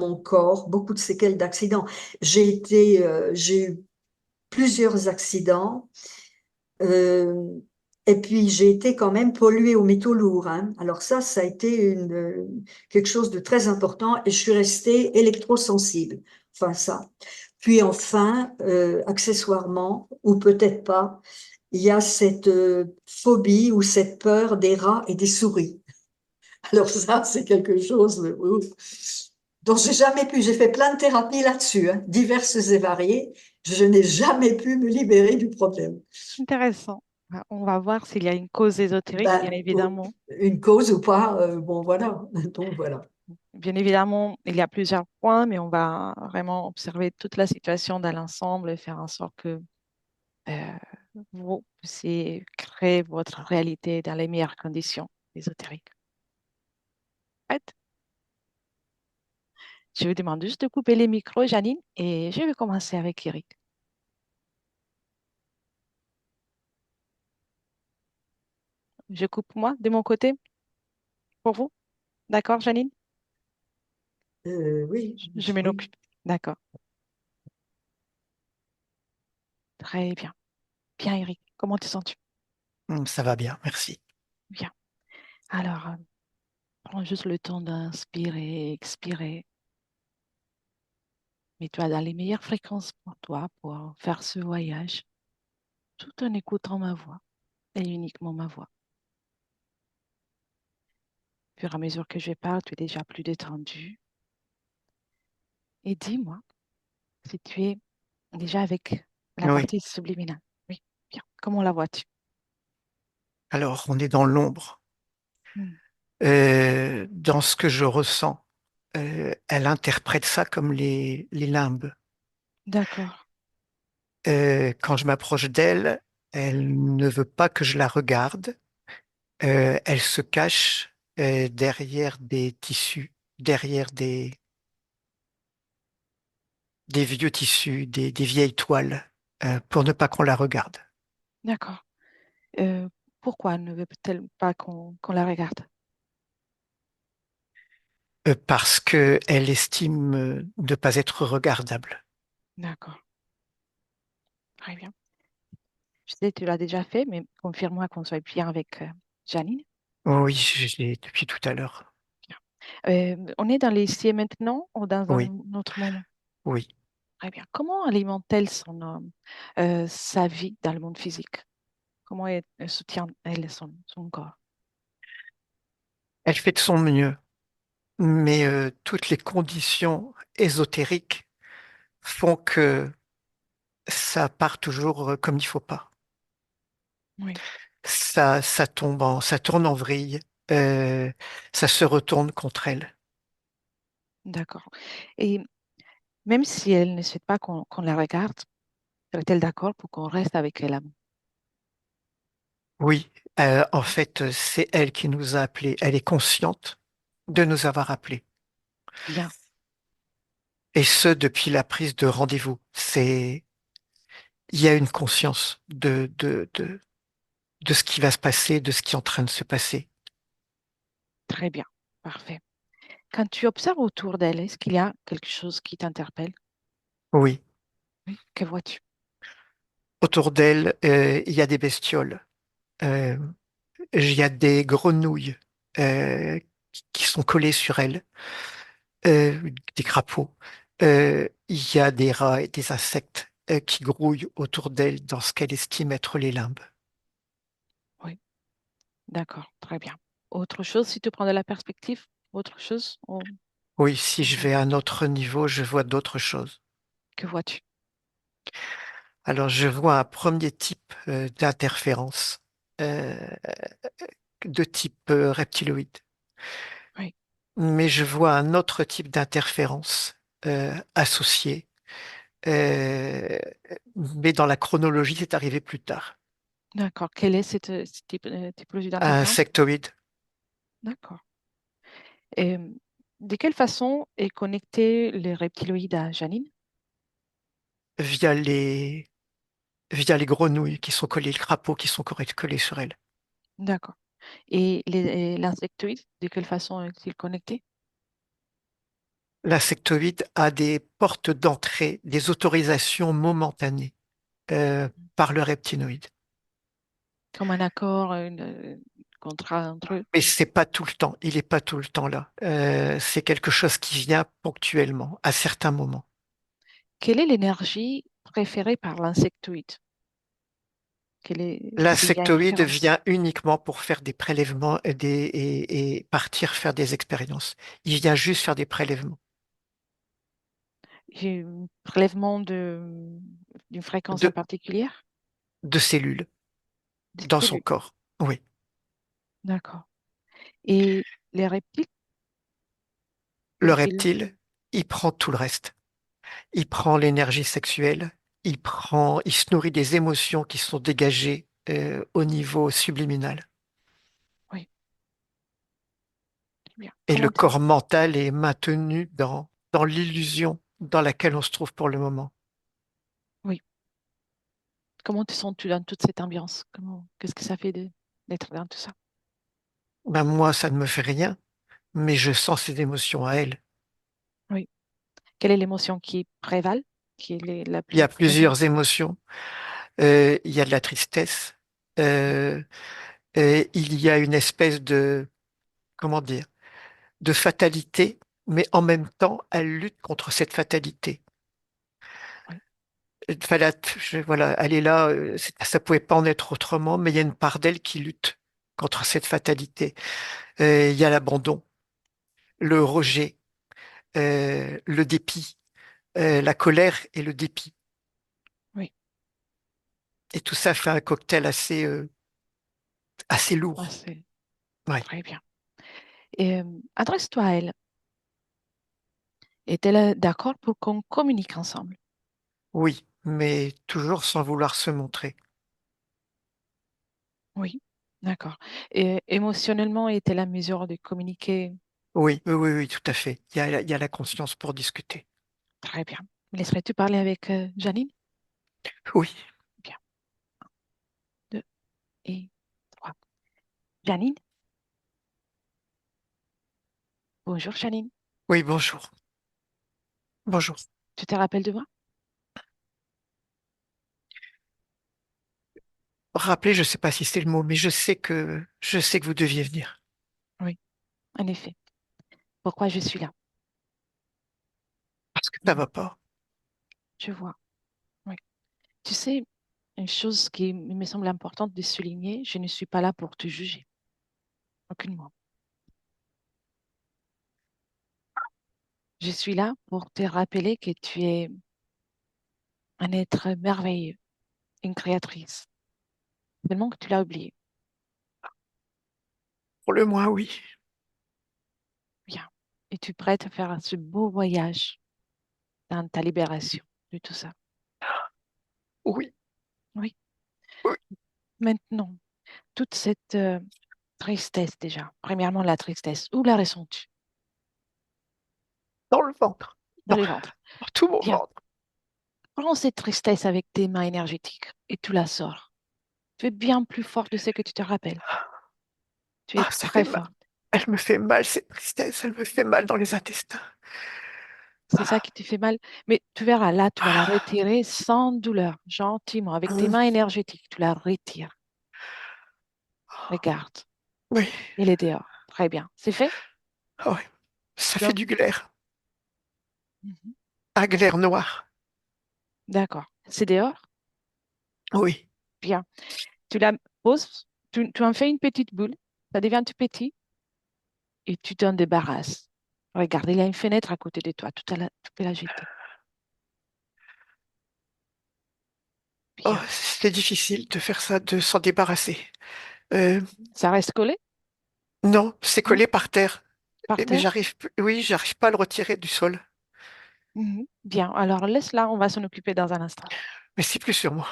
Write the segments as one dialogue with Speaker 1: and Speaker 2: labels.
Speaker 1: mon corps, beaucoup de séquelles d'accidents. J'ai eu plusieurs accidents. euh, et puis j'ai été quand même polluée aux métaux lourds, hein. Alors ça a été quelque chose de très important et je suis restée électrosensible. Enfin ça. Puis enfin, accessoirement, ou peut-être pas, il y a cette phobie ou cette peur des rats et des souris. Alors ça, c'est quelque chose dont j'ai jamais pu. J'ai fait plein de thérapies là-dessus, hein, diverses et variées. Je n'ai jamais pu me libérer du problème.
Speaker 2: Intéressant. On va voir s'il y a une cause ésotérique, bien
Speaker 1: Ben,
Speaker 2: évidemment.
Speaker 1: une cause ou pas, bon voilà. Donc voilà.
Speaker 2: Bien évidemment, il y a plusieurs points, mais on va vraiment observer toute la situation dans l'ensemble et faire en sorte que euh, vous puissiez créer votre réalité dans les meilleures conditions ésotériques. Right. Je vous demande juste de couper les micros, Janine, et je vais commencer avec Eric. Je coupe moi de mon côté pour vous. D'accord, Janine?
Speaker 1: Oui,
Speaker 2: Je m'en
Speaker 1: oui.
Speaker 2: occupe. D'accord. Très bien. Bien, Eric. Comment te sens-tu?
Speaker 3: Ça va bien, merci.
Speaker 2: Bien. Alors, prends juste le temps d'inspirer, expirer. Mets-toi dans les meilleures fréquences pour toi pour faire ce voyage tout en écoutant ma voix et uniquement ma voix. Au fur et à mesure que je parle, tu es déjà plus détendu. Et dis-moi si tu es déjà avec la
Speaker 3: Oui,
Speaker 2: partie subliminale. Oui, bien. Comment la vois-tu?
Speaker 3: alors on est dans l'ombre.
Speaker 2: Hmm.
Speaker 3: Dans ce que je ressens, elle interprète ça comme les limbes.
Speaker 2: D'accord,
Speaker 3: Quand je m'approche d'elle, elle ne veut pas que je la regarde. Elle se cache derrière des tissus, derrière des vieux tissus, des vieilles toiles, pour ne pas qu'on la regarde.
Speaker 2: d'accord. Euh, Pourquoi ne veut-elle pas qu'on la regarde?
Speaker 3: Parce qu'elle estime ne pas être regardable.
Speaker 2: D'accord, très bien. Je sais, tu l'as déjà fait, mais confirme-moi qu'on soit bien avec Janine.
Speaker 3: Oui, je l'ai depuis tout à l'heure.
Speaker 2: Bien. On est dans les ici et maintenant ou dans
Speaker 3: Oui,
Speaker 2: un autre moment?
Speaker 3: oui.
Speaker 2: Très bien. Comment alimente-t-elle sa vie dans le monde physique? Comment elle soutient-elle son corps?
Speaker 3: Elle fait de son mieux, mais toutes les conditions ésotériques font que ça part toujours comme il faut pas.
Speaker 2: Oui,
Speaker 3: Ça tourne en vrille, euh, ça se retourne contre elle.
Speaker 2: d'accord. Et même si elle ne souhaite pas qu'on la regarde, serait-elle d'accord pour qu'on reste avec elle?
Speaker 3: Oui, en fait, c'est elle qui nous a appelés. Elle est consciente de nous avoir appelés.
Speaker 2: Bien,
Speaker 3: Et ce, depuis la prise de rendez-vous. Il y a une conscience de ce qui va se passer, de ce qui est en train de se passer.
Speaker 2: très bien, parfait. Quand tu observes autour d'elle, est-ce qu'il y a quelque chose qui t'interpelle?
Speaker 3: Oui.
Speaker 2: Oui. Que vois-tu?
Speaker 3: Autour d'elle, il y a des bestioles. Euh, il y a des grenouilles qui sont collées sur elle, des crapauds. Il y a des rats et des insectes qui grouillent autour d'elle dans ce qu'elle estime être les limbes.
Speaker 2: Oui, d'accord, très bien. Autre chose, si tu prends de la perspective, autre chose,
Speaker 3: Oui, si je
Speaker 2: voilà.
Speaker 3: vais à un autre niveau, je vois d'autres choses.
Speaker 2: Que vois-tu?
Speaker 3: Alors, je vois un premier type d'interférence euh, de type reptiloïde.
Speaker 2: Oui,
Speaker 3: Mais je vois un autre type d'interférence associé. Euh, mais dans la chronologie, c'est arrivé plus tard.
Speaker 2: d'accord. Quelle est ce typologie
Speaker 3: Un
Speaker 2: d'interférence?
Speaker 3: sectoïde
Speaker 2: D'accord. Et de quelle façon est connecté les reptiloïdes à Janine?
Speaker 3: via via les grenouilles qui sont collées, les crapauds qui sont collés sur elle.
Speaker 2: D'accord. Et l'insectoïde, de quelle façon est-il connecté?
Speaker 3: L'insectoïde a des portes d'entrée, des autorisations momentanées par le reptinoïde.
Speaker 2: Comme un accord, contrat entre eux.
Speaker 3: Mais c'est pas tout le temps. Il n'est pas tout le temps là. C'est quelque chose qui vient ponctuellement, à certains moments.
Speaker 2: Quelle est l'énergie préférée par l'insectoïde? S'il y a une
Speaker 3: L'insectoïde
Speaker 2: préférence?
Speaker 3: vient uniquement pour faire des prélèvements et partir faire des expériences. Il vient juste faire des prélèvements
Speaker 2: Un prélèvement d'une fréquence en
Speaker 3: de,
Speaker 2: particulière?
Speaker 3: de cellules
Speaker 2: Des
Speaker 3: dans son
Speaker 2: cellules.
Speaker 3: corps. Oui.
Speaker 2: D'accord. Et les reptiles,
Speaker 3: Le
Speaker 2: ont-ils?
Speaker 3: reptile, il prend tout le reste. Il prend l'énergie sexuelle, il se nourrit des émotions qui sont dégagées au niveau subliminal.
Speaker 2: Oui, bien.
Speaker 3: Et le corps mental est maintenu dans l'illusion dans laquelle on se trouve pour le moment.
Speaker 2: Oui. Comment te sens-tu dans toute cette ambiance? Qu'est-ce que ça fait d'être dans tout ça?
Speaker 3: Ben moi, ça ne me fait rien, mais je sens ces émotions à elle.
Speaker 2: Oui. Quelle est l'émotion qui prévale, qui est la
Speaker 3: Il y
Speaker 2: plus
Speaker 3: a
Speaker 2: présente?
Speaker 3: plusieurs émotions. Il y a de la tristesse. Euh, il y a une espèce de, comment dire, de fatalité, mais en même temps, elle lutte contre cette fatalité.
Speaker 2: Oui,
Speaker 3: Voilà, voilà, elle est là, ça pouvait pas en être autrement, mais il y a une part d'elle qui lutte contre cette fatalité. Il y a l'abandon, le rejet, le dépit, la colère et le dépit.
Speaker 2: oui.
Speaker 3: Et tout ça fait un cocktail assez
Speaker 2: Ah,
Speaker 3: lourd.
Speaker 2: c'est
Speaker 3: Ouais.
Speaker 2: très bien. Et adresse-toi à elle. Est-elle d'accord pour qu'on communique ensemble?
Speaker 3: Oui, mais toujours sans vouloir se montrer.
Speaker 2: Oui, d'accord. Et émotionnellement, est-elle à mesure de communiquer?
Speaker 3: Oui, oui, oui, oui, tout à fait. Il y a la conscience pour discuter.
Speaker 2: Très bien. Me laisserais-tu parler avec Janine?
Speaker 3: Oui,
Speaker 2: Bien. Deux et trois. Janine? Bonjour, Janine.
Speaker 3: oui, bonjour. Bonjour.
Speaker 2: Tu te rappelles de moi?
Speaker 3: Rappeler, je ne sais pas si c'est le mot, mais je sais que vous deviez venir.
Speaker 2: Oui, en effet. Pourquoi je suis là?
Speaker 3: Parce que ça
Speaker 2: Mhm.
Speaker 3: va pas.
Speaker 2: Je vois. Oui. Tu sais, une chose qui me semble importante de souligner, je ne suis pas là pour te juger. Aucunement. Je suis là pour te rappeler que tu es un être merveilleux, une créatrice. Tellement que tu l'as oublié.
Speaker 3: Pour le moins, oui.
Speaker 2: Bien. Et tu es prête à faire ce beau voyage dans ta libération de tout ça.
Speaker 3: Oui,
Speaker 2: Oui.
Speaker 3: oui.
Speaker 2: Maintenant, toute cette tristesse déjà. Premièrement, la tristesse. Où la ressens-tu?
Speaker 3: Dans le ventre.
Speaker 2: Dans
Speaker 3: Dans,
Speaker 2: le ventre.
Speaker 3: dans tout mon
Speaker 2: Bien.
Speaker 3: ventre.
Speaker 2: Prends cette tristesse avec tes mains énergétiques et tu la sors. Tu es bien plus fort de ce que tu te rappelles. Tu es
Speaker 3: Ah, ça fait
Speaker 2: très
Speaker 3: mal.
Speaker 2: forte.
Speaker 3: Elle me fait mal, cette tristesse. Elle me fait mal dans les intestins.
Speaker 2: C'est ça qui
Speaker 3: Ah,
Speaker 2: te fait mal. Mais tu verras, là, tu vas la retirer sans douleur, gentiment, avec tes
Speaker 3: hum,
Speaker 2: mains énergétiques. Tu la retires. Regarde.
Speaker 3: oui,
Speaker 2: Elle est dehors. Très bien. C'est fait?
Speaker 3: ah ouais. Ça
Speaker 2: Tu
Speaker 3: fait
Speaker 2: en-
Speaker 3: du glaire.
Speaker 2: Mhm.
Speaker 3: Un glaire noir.
Speaker 2: D'accord. C'est dehors?
Speaker 3: Oui.
Speaker 2: Bien. Tu la poses, tu en fais une petite boule. Ça devient tout petit et tu t'en débarrasses. Regarde, il y a une fenêtre à côté de toi. Tu peux la jeter.
Speaker 3: Oh,
Speaker 2: Bien.
Speaker 3: c'est difficile de faire ça, de s'en débarrasser. Euh,
Speaker 2: Ça reste collé?
Speaker 3: non, c'est
Speaker 2: Non?
Speaker 3: collé par terre.
Speaker 2: Par
Speaker 3: Mais
Speaker 2: terre?
Speaker 3: oui, j'arrive pas à le retirer du sol.
Speaker 2: Mhm. Bien. Alors laisse-la, on va s'en occuper dans un instant.
Speaker 3: Mais c'est plus sur moi.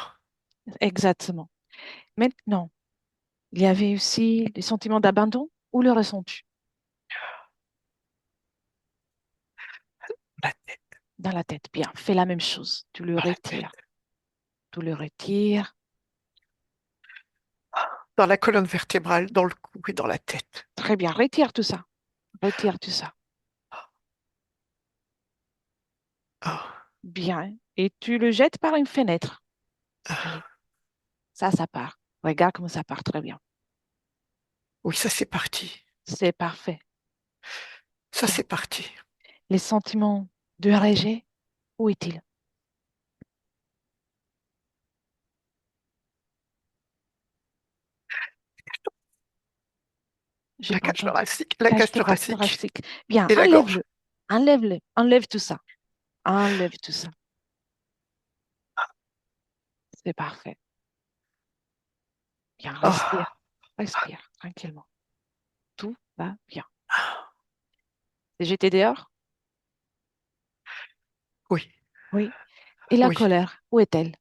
Speaker 2: Exactement. Maintenant, il y avait aussi des sentiments d'abandon. Où le ressens-tu?
Speaker 3: La tête,
Speaker 2: Dans la tête. Bien. Fais la même chose. Tu le
Speaker 3: dans la
Speaker 2: retires.
Speaker 3: tête.
Speaker 2: Tu le retires.
Speaker 3: Dans la colonne vertébrale, dans le cou et dans la tête.
Speaker 2: Très bien. Retire tout ça. Retire tout ça. Bien. Et tu le jettes par une fenêtre. Allez, ça part. Regarde comment ça part très bien.
Speaker 3: Oui, ça c'est parti.
Speaker 2: C'est parfait.
Speaker 3: Ça
Speaker 2: Bien.
Speaker 3: c'est parti.
Speaker 2: Les sentiments de rejet, où est-il? J'ai
Speaker 3: La
Speaker 2: pas
Speaker 3: cage
Speaker 2: entendu.
Speaker 3: thoracique, la
Speaker 2: Cage
Speaker 3: cage thoracique
Speaker 2: thoracique. Bien,
Speaker 3: et la gorge.
Speaker 2: enlève-le. Enlève-le. Enlève tout ça. Enlève tout ça. C'est parfait. Bien, respire.
Speaker 3: Ah,
Speaker 2: Respire tranquillement. Tout va bien. Et j'étais dehors?
Speaker 3: oui,
Speaker 2: Oui. Et la
Speaker 3: oui.
Speaker 2: colère, où est-elle?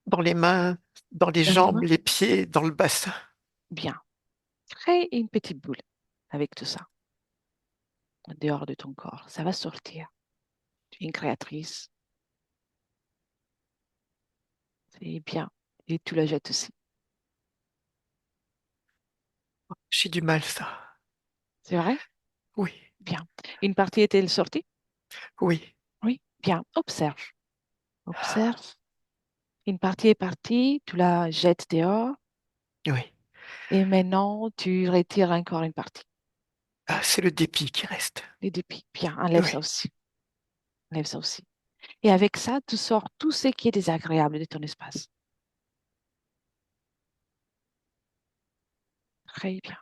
Speaker 3: Dans les mains, dans les
Speaker 2: Dans les
Speaker 3: jambes,
Speaker 2: mains?
Speaker 3: les pieds, dans le bassin.
Speaker 2: Bien. Crée une petite boule avec tout ça, dehors de ton corps. Ça va sortir. Tu es une créatrice. C'est bien. Et tu la jettes aussi.
Speaker 3: J'ai du mal, ça.
Speaker 2: C'est vrai?
Speaker 3: Oui,
Speaker 2: Bien. Une partie est-elle sortie?
Speaker 3: oui,
Speaker 2: Oui. Bien. Observe. Observe. Une partie est partie. Tu la jettes dehors.
Speaker 3: oui.
Speaker 2: Et maintenant, tu retires encore une partie.
Speaker 3: Ah, c'est le dépit qui reste.
Speaker 2: Les dépits. Bien. Enlève ça
Speaker 3: Oui.
Speaker 2: aussi. Enlève ça aussi. Et avec ça, tu sors tout ce qui est désagréable de ton espace. Très bien.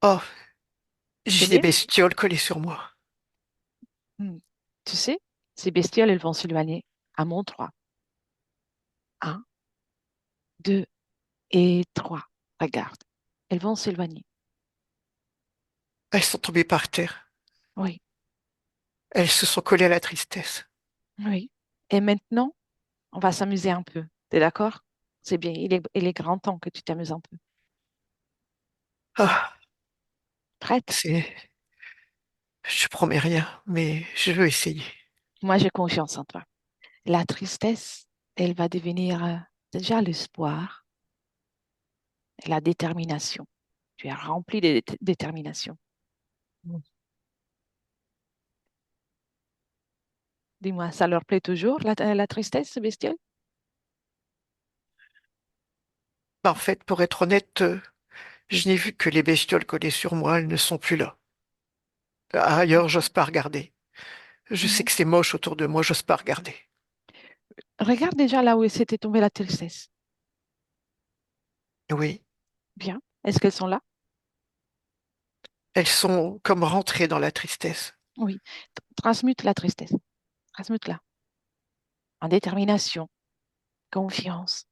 Speaker 3: Oh,
Speaker 2: C'est
Speaker 3: j'ai des
Speaker 2: mieux?
Speaker 3: bestioles collées sur moi.
Speaker 2: Hmm. Tu sais, ces bestioles, elles vont s'éloigner à mon 3. Un, 2 et 3. Regarde. Elles vont s'éloigner.
Speaker 3: Elles sont tombées par terre.
Speaker 2: Oui,
Speaker 3: Elles se sont collées à la tristesse.
Speaker 2: oui. Et maintenant, on va s'amuser un peu. T'es d'accord? C'est bien. Il est grand temps que tu t'amuses un peu.
Speaker 3: Ah,
Speaker 2: Prête?
Speaker 3: c'est, je promets rien, mais je veux essayer.
Speaker 2: Moi, j'ai confiance en toi. La tristesse, elle va devenir déjà l'espoir et la détermination. Tu es rempli de détermination. Dis-moi, ça leur plaît toujours, la tristesse, ce bestiole?
Speaker 3: En fait, pour être honnête, je n'ai vu que les bestioles collées sur moi, elles ne sont plus là. Ailleurs, j'ose pas regarder. Je sais
Speaker 2: Mhm.
Speaker 3: que c'est moche autour de moi, j'ose pas regarder.
Speaker 2: Regarde déjà là où s'était tombée la tristesse.
Speaker 3: Oui,
Speaker 2: Bien. Est-ce qu'elles sont là?
Speaker 3: elles sont comme rentrées dans la tristesse.
Speaker 2: Oui. Transmute la tristesse. Transmute-la en détermination, confiance.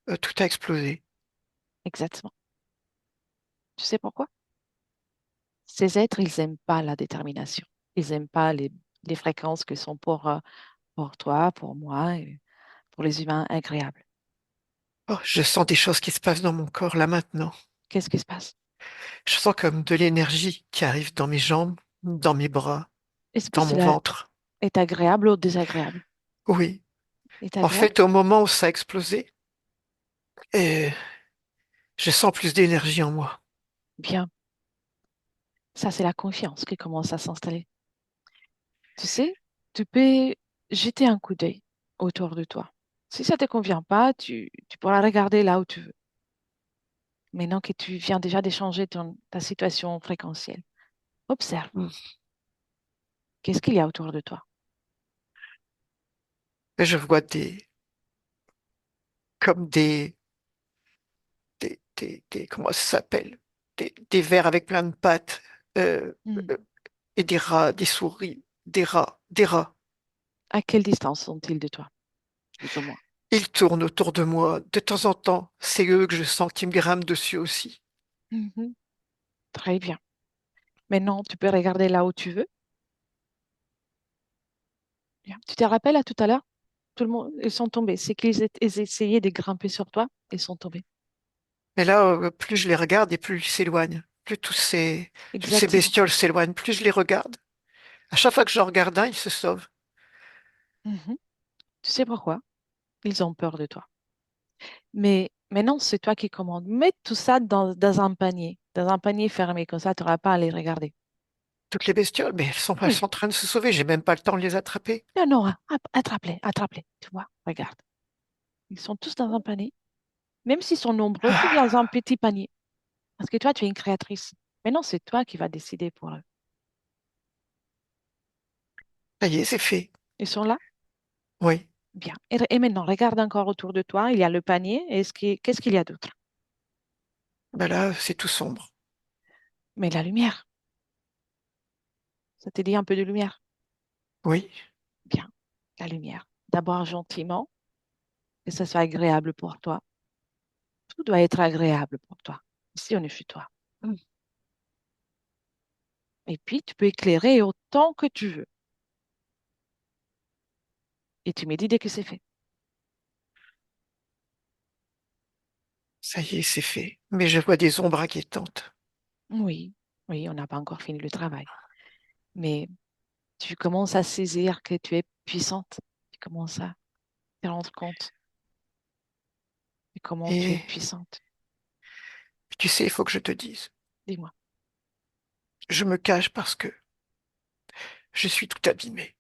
Speaker 3: Tout a explosé.
Speaker 2: Exactement. Tu sais pourquoi? Ces êtres, ils n'aiment pas la détermination. Ils n'aiment pas les fréquences qui sont pour toi, pour moi, et pour les humains agréables.
Speaker 3: Oh, je sens des choses qui se passent dans mon corps là maintenant.
Speaker 2: Qu'est-ce qui se passe?
Speaker 3: Je sens comme de l'énergie qui arrive dans mes jambes, dans mes bras,
Speaker 2: Est-ce que
Speaker 3: dans mon
Speaker 2: cela
Speaker 3: ventre.
Speaker 2: est agréable ou désagréable?
Speaker 3: Oui.
Speaker 2: Est
Speaker 3: En
Speaker 2: agréable?
Speaker 3: fait, au moment où ça a explosé, euh, je sens plus d'énergie en moi.
Speaker 2: Bien. Ça, c'est la confiance qui commence à s'installer. Tu sais, tu peux jeter un coup d'œil autour de toi. Si ça ne te convient pas, tu pourras regarder là où tu veux. Maintenant que tu viens déjà d'échanger ta situation fréquentielle, observe.
Speaker 3: Mm.
Speaker 2: Qu'est-ce qu'il y a autour de toi?
Speaker 3: Je vois comme comment ça s'appelle? Des vers avec plein de pattes, euh,
Speaker 2: Hmm.
Speaker 3: euh, et des rats, des souris, des rats.
Speaker 2: À quelle distance sont-ils de toi, plus ou moins?
Speaker 3: Ils tournent autour de moi. De temps en temps, c'est eux que je sens qui me grimpent dessus aussi.
Speaker 2: Mhm. Très bien. Maintenant, tu peux regarder là où tu veux. Bien. Tu te rappelles à tout à l'heure? Tout le monde, ils sont tombés. C'est ils essayaient de grimper sur toi. Ils sont tombés.
Speaker 3: Mais là, plus je les regarde et plus ils s'éloignent. Plus toutes ces
Speaker 2: Exactement.
Speaker 3: bestioles s'éloignent, plus je les regarde. À chaque fois que j'en regarde un, il se sauve.
Speaker 2: Mhm. Tu sais pourquoi? Ils ont peur de toi. Mais maintenant, c'est toi qui commandes. Mets tout ça dans un panier fermé. Comme ça, tu n'auras pas à les regarder.
Speaker 3: toutes les bestioles, mais elles
Speaker 2: Oui.
Speaker 3: sont en train de se sauver. J'ai même pas le temps de les attraper.
Speaker 2: Non, non, attrape-les, attrape-les. Tu vois, regarde. Ils sont tous dans un panier. Même s'ils sont nombreux, tous dans un
Speaker 3: Ah,
Speaker 2: petit panier. Parce que toi, tu es une créatrice. Maintenant, c'est toi qui vas décider pour eux.
Speaker 3: ça y est, c'est fait.
Speaker 2: Ils sont là?
Speaker 3: Oui.
Speaker 2: Bien. Et maintenant, regarde encore autour de toi. Il y a le panier. Qu'est-ce qu'il y a d'autre?
Speaker 3: Ben là, c'est tout sombre.
Speaker 2: Mais la lumière. Ça te dit un peu de lumière?
Speaker 3: Oui.
Speaker 2: Bien. La lumière. D'abord gentiment, que ça soit agréable pour toi. Tout doit être agréable pour toi. Ici, on est chez toi. Mm. Et puis, tu peux éclairer autant que tu veux. Et tu me dis dès que c'est fait.
Speaker 3: Ça y est, c'est fait. Mais je vois des ombres inquiétantes.
Speaker 2: Oui, oui, on n'a pas encore fini le travail. Mais tu commences à saisir que tu es puissante. Tu commences à te rendre compte de comment tu es
Speaker 3: Et
Speaker 2: puissante.
Speaker 3: tu sais, il faut que je te dise.
Speaker 2: Dis-moi,
Speaker 3: Je me cache parce que je suis tout abîmé.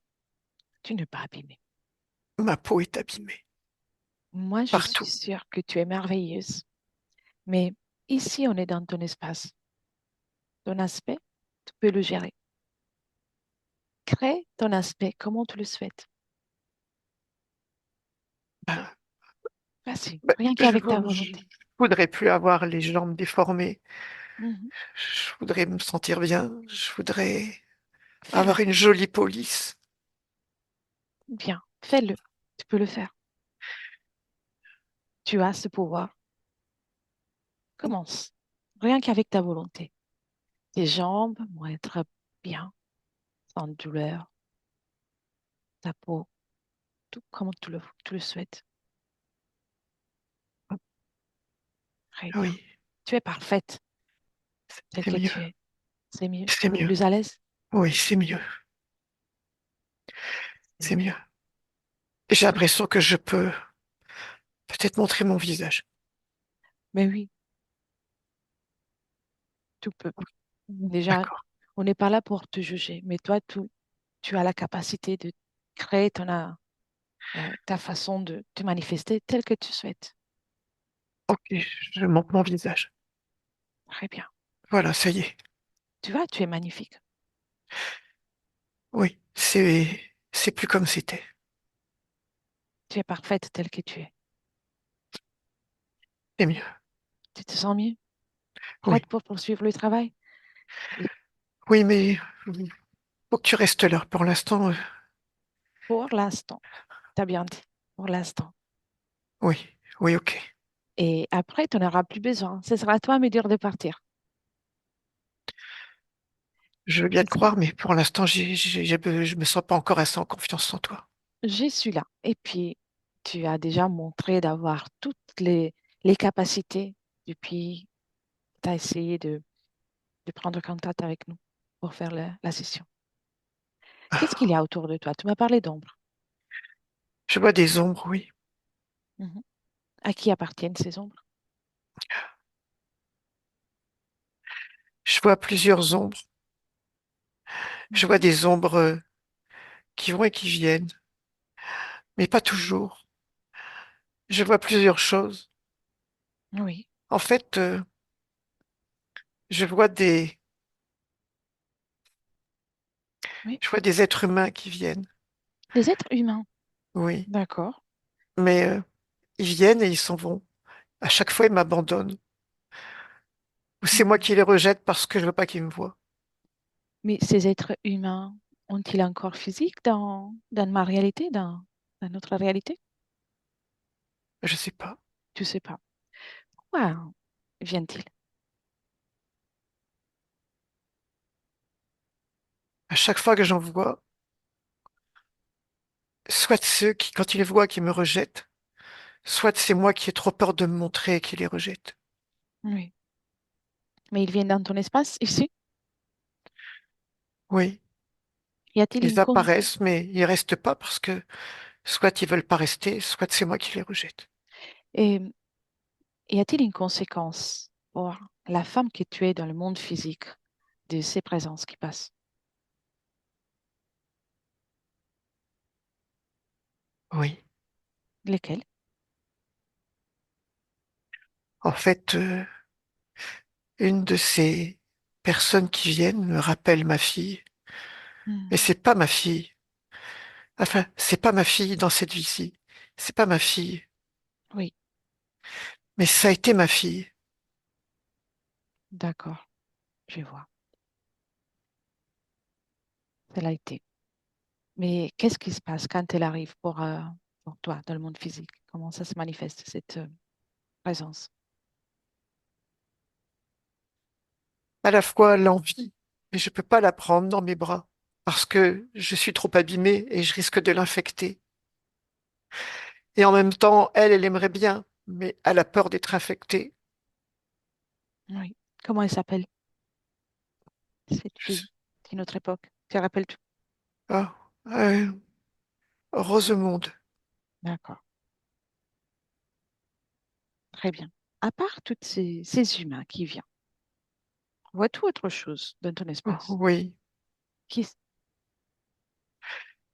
Speaker 2: tu n'es pas abîmée.
Speaker 3: Ma peau est abîmée.
Speaker 2: Moi, je suis
Speaker 3: Partout.
Speaker 2: sûre que tu es merveilleuse. Mais ici, on est dans ton espace. Ton aspect, tu peux le gérer. Crée ton aspect comme tu le souhaites.
Speaker 3: Ben,
Speaker 2: Vas-y,
Speaker 3: ben,
Speaker 2: rien
Speaker 3: je,
Speaker 2: qu'avec ta
Speaker 3: je
Speaker 2: volonté.
Speaker 3: voudrais plus avoir les jambes déformées.
Speaker 2: Mhm.
Speaker 3: Je voudrais me sentir bien. Je voudrais
Speaker 2: Fais-le.
Speaker 3: avoir une jolie police.
Speaker 2: Bien, fais-le. Tu peux le faire. Tu as ce pouvoir. Commence. Rien qu'avec ta volonté. Tes jambes vont être bien, sans douleur. Ta peau, tout comme tu le souhaites. Très bien.
Speaker 3: Oui,
Speaker 2: Tu es parfaite, telle
Speaker 3: c'est
Speaker 2: que
Speaker 3: mieux.
Speaker 2: tu es. C'est mieux.
Speaker 3: C'est mieux.
Speaker 2: Plus à l'aise?
Speaker 3: Oui, c'est mieux.
Speaker 2: C'est
Speaker 3: C'est mieux.
Speaker 2: bien.
Speaker 3: J'ai l'impression que je peux peut-être montrer mon visage.
Speaker 2: Mais oui, tu peux. Déjà,
Speaker 3: D'accord.
Speaker 2: on n'est pas là pour te juger, mais toi, tu as la capacité de créer ta façon de te manifester telle que tu souhaites.
Speaker 3: Ok, je montre mon visage.
Speaker 2: Très bien.
Speaker 3: Voilà, ça y est.
Speaker 2: Tu vois, tu es magnifique.
Speaker 3: Oui, c'est plus comme c'était.
Speaker 2: Tu es parfaite telle que tu es.
Speaker 3: C'est mieux.
Speaker 2: Tu te sens mieux? Prête
Speaker 3: Oui.
Speaker 2: pour poursuivre le travail? Et
Speaker 3: Oui, mais faut que tu restes là. Pour l'instant,
Speaker 2: pour l'instant, tu as bien dit, pour l'instant.
Speaker 3: oui, oui, ok.
Speaker 2: Et après, tu n'en auras plus besoin. Ce sera à toi à me dire de partir.
Speaker 3: Je veux bien
Speaker 2: Ce
Speaker 3: te
Speaker 2: sera-
Speaker 3: croire, mais pour l'instant, je me sens pas encore assez en confiance en toi.
Speaker 2: Je suis là. Et puis, tu as déjà montré d'avoir toutes les capacités depuis tu as essayé de prendre contact avec nous pour faire la session. Qu'est-ce qu'il y
Speaker 3: Ah,
Speaker 2: a autour de toi? Tu m'as parlé d'ombre.
Speaker 3: je vois des ombres, oui.
Speaker 2: Mhm. À qui appartiennent ces ombres?
Speaker 3: Je vois plusieurs ombres. Je vois
Speaker 2: Mhm.
Speaker 3: des ombres qui vont et qui viennent, mais pas toujours. Je vois plusieurs choses.
Speaker 2: Oui,
Speaker 3: En fait, je vois des,
Speaker 2: oui.
Speaker 3: je vois des êtres humains qui viennent.
Speaker 2: Des êtres humains.
Speaker 3: Oui,
Speaker 2: D'accord.
Speaker 3: mais ils viennent et ils s'en vont. À chaque fois, ils m'abandonnent. Ou c'est moi
Speaker 2: Mhm.
Speaker 3: qui les rejette parce que je veux pas qu'ils me voient.
Speaker 2: Mais ces êtres humains ont-ils un corps physique dans ma réalité, dans notre réalité?
Speaker 3: Je sais pas.
Speaker 2: Tu sais pas. Pourquoi viennent-ils?
Speaker 3: À chaque fois que j'en vois, soit ceux qui, quand ils les voient, qui me rejettent, soit c'est moi qui ai trop peur de me montrer et qui les rejette.
Speaker 2: Oui. Mais ils viennent dans ton espace ici?
Speaker 3: Oui,
Speaker 2: Y a-t-il
Speaker 3: ils apparaissent, mais ils restent pas parce que soit ils veulent pas rester, soit c'est moi qui les rejette.
Speaker 2: et y a-t-il une conséquence pour la femme que tu es dans le monde physique de ces présences qui passent?
Speaker 3: Oui.
Speaker 2: Lesquels?
Speaker 3: En fait, une de ces personnes qui viennent me rappelle ma fille. Mais
Speaker 2: Hmm,
Speaker 3: c'est pas ma fille. Enfin, c'est pas ma fille dans cette vie-ci. C'est pas ma fille.
Speaker 2: oui,
Speaker 3: Mais ça a été ma fille.
Speaker 2: d'accord, je vois. Ça l'a été. Mais qu'est-ce qui se passe quand elle arrive pour toi dans le monde physique? Comment ça se manifeste, cette présence?
Speaker 3: À la fois l'envie, mais je peux pas la prendre dans mes bras parce que je suis trop abîmée et je risque de l'infecter. Et en même temps, elle aimerait bien, mais elle a peur d'être infectée.
Speaker 2: Oui. Comment elle s'appelle, cette
Speaker 3: Je
Speaker 2: fille
Speaker 3: sais-
Speaker 2: d'une autre époque? Tu te rappelles tout?
Speaker 3: Ah, Rosemonde.
Speaker 2: D'accord, très bien. À part tous ces humains qui viennent, vois-tu autre chose dans ton
Speaker 3: Oh,
Speaker 2: espace?
Speaker 3: oui,
Speaker 2: Qui... s-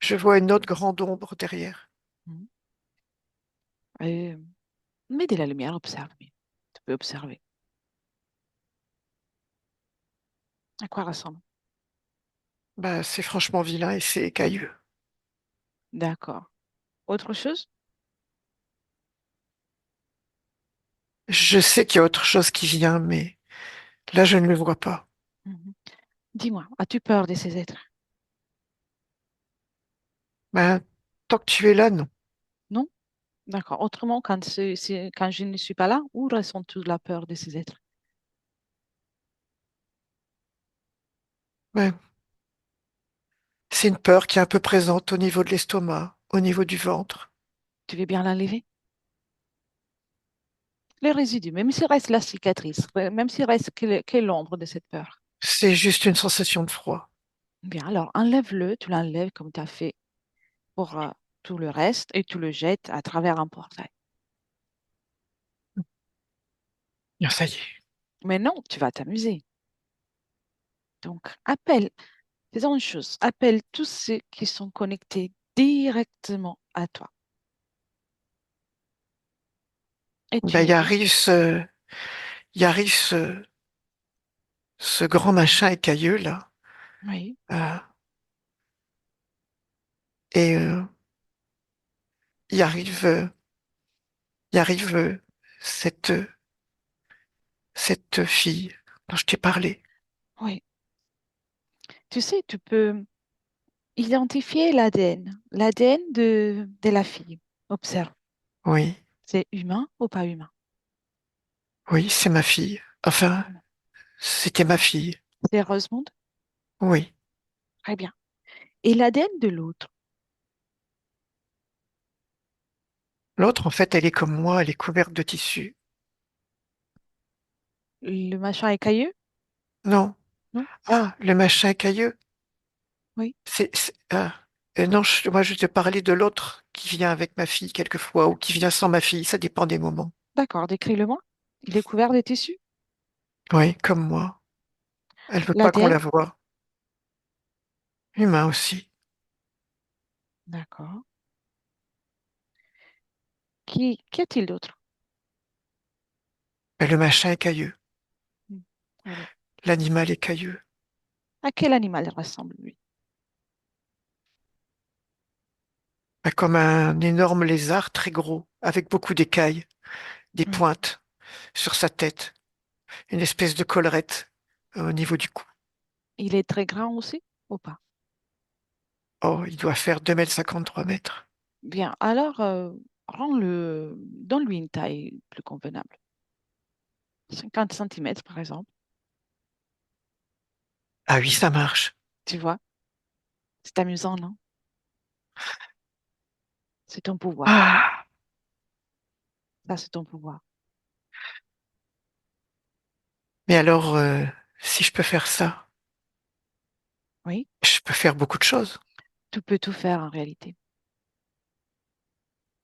Speaker 3: je vois une autre grande ombre derrière.
Speaker 2: Hmm. Euh, Mets de la lumière, observe. Tu peux observer. À quoi ressemble?
Speaker 3: Bah, c'est franchement vilain et c'est écailleux.
Speaker 2: D'accord. Autre chose?
Speaker 3: Je sais qu'il y a autre chose qui vient, mais là, je ne le vois pas.
Speaker 2: Mhm. Dis-moi, as-tu peur de ces êtres?
Speaker 3: Ben, tant que tu es là, non.
Speaker 2: Non? D'accord. Autrement, quand je ne suis pas là, où ressens-tu la peur de ces êtres?
Speaker 3: Ben, c'est une peur qui est un peu présente au niveau de l'estomac, au niveau du ventre.
Speaker 2: Tu veux bien l'enlever? Les résidus, même s'il reste la cicatrice, même s'il reste que l'ombre de cette peur.
Speaker 3: C'est juste une sensation de froid.
Speaker 2: Bien, alors enlève-le, tu l'enlèves comme tu as fait pour tout le reste et tu le jettes à travers un portail.
Speaker 3: Ah, ça y est.
Speaker 2: Mais non, tu vas t'amuser. Donc, faisons une chose, appelle tous ceux qui sont connectés directement à toi. Et tu
Speaker 3: Ben,
Speaker 2: me dis,
Speaker 3: il arrive ce grand machin écailleux, là.
Speaker 2: oui,
Speaker 3: Euh, et il arrive, euh, il arrive cette, cette fille dont je t'ai parlé.
Speaker 2: oui. Tu sais, tu peux identifier l'ADN, l'ADN de la fille. Observe,
Speaker 3: Oui,
Speaker 2: c'est humain ou pas humain?
Speaker 3: oui, c'est ma fille. Enfin, c'était ma fille.
Speaker 2: C'est Rosemonde?
Speaker 3: Oui.
Speaker 2: Très bien. Et l'ADN de l'autre,
Speaker 3: L'autre, en fait, elle est comme moi, elle est couverte de tissu.
Speaker 2: le machin écailleux?
Speaker 3: Non.
Speaker 2: Non?
Speaker 3: Ah, le machin écailleux.
Speaker 2: Oui.
Speaker 3: Non, moi, je te parlais de l'autre qui vient avec ma fille quelquefois ou qui vient sans ma fille. Ça dépend des moments.
Speaker 2: D'accord, décris-le-moi. Il est couvert de tissus?
Speaker 3: Oui, comme moi. Elle veut pas qu'on
Speaker 2: L'ADN?
Speaker 3: la voie. Humain aussi.
Speaker 2: D'accord. Qu'y a-t-il d'autre?
Speaker 3: Mais le machin écailleux.
Speaker 2: Hmm. Allez.
Speaker 3: L'animal écailleux.
Speaker 2: À quel animal il ressemble, lui?
Speaker 3: Bah, comme un énorme lézard très gros, avec beaucoup d'écailles, des
Speaker 2: Hmm.
Speaker 3: pointes sur sa tête. Une espèce de collerette au niveau du cou.
Speaker 2: Il est très grand aussi ou pas?
Speaker 3: Oh, il doit faire 2,50 m, 3 m.
Speaker 2: Bien, alors donne-lui une taille plus convenable. 50 cm, par exemple.
Speaker 3: Ah oui, ça marche.
Speaker 2: Tu vois? C'est amusant, non? C'est ton pouvoir.
Speaker 3: Ah,
Speaker 2: Ça, c'est ton pouvoir.
Speaker 3: mais alors, si je peux faire ça,
Speaker 2: Oui,
Speaker 3: je peux faire beaucoup de choses.
Speaker 2: tu peux tout faire en réalité.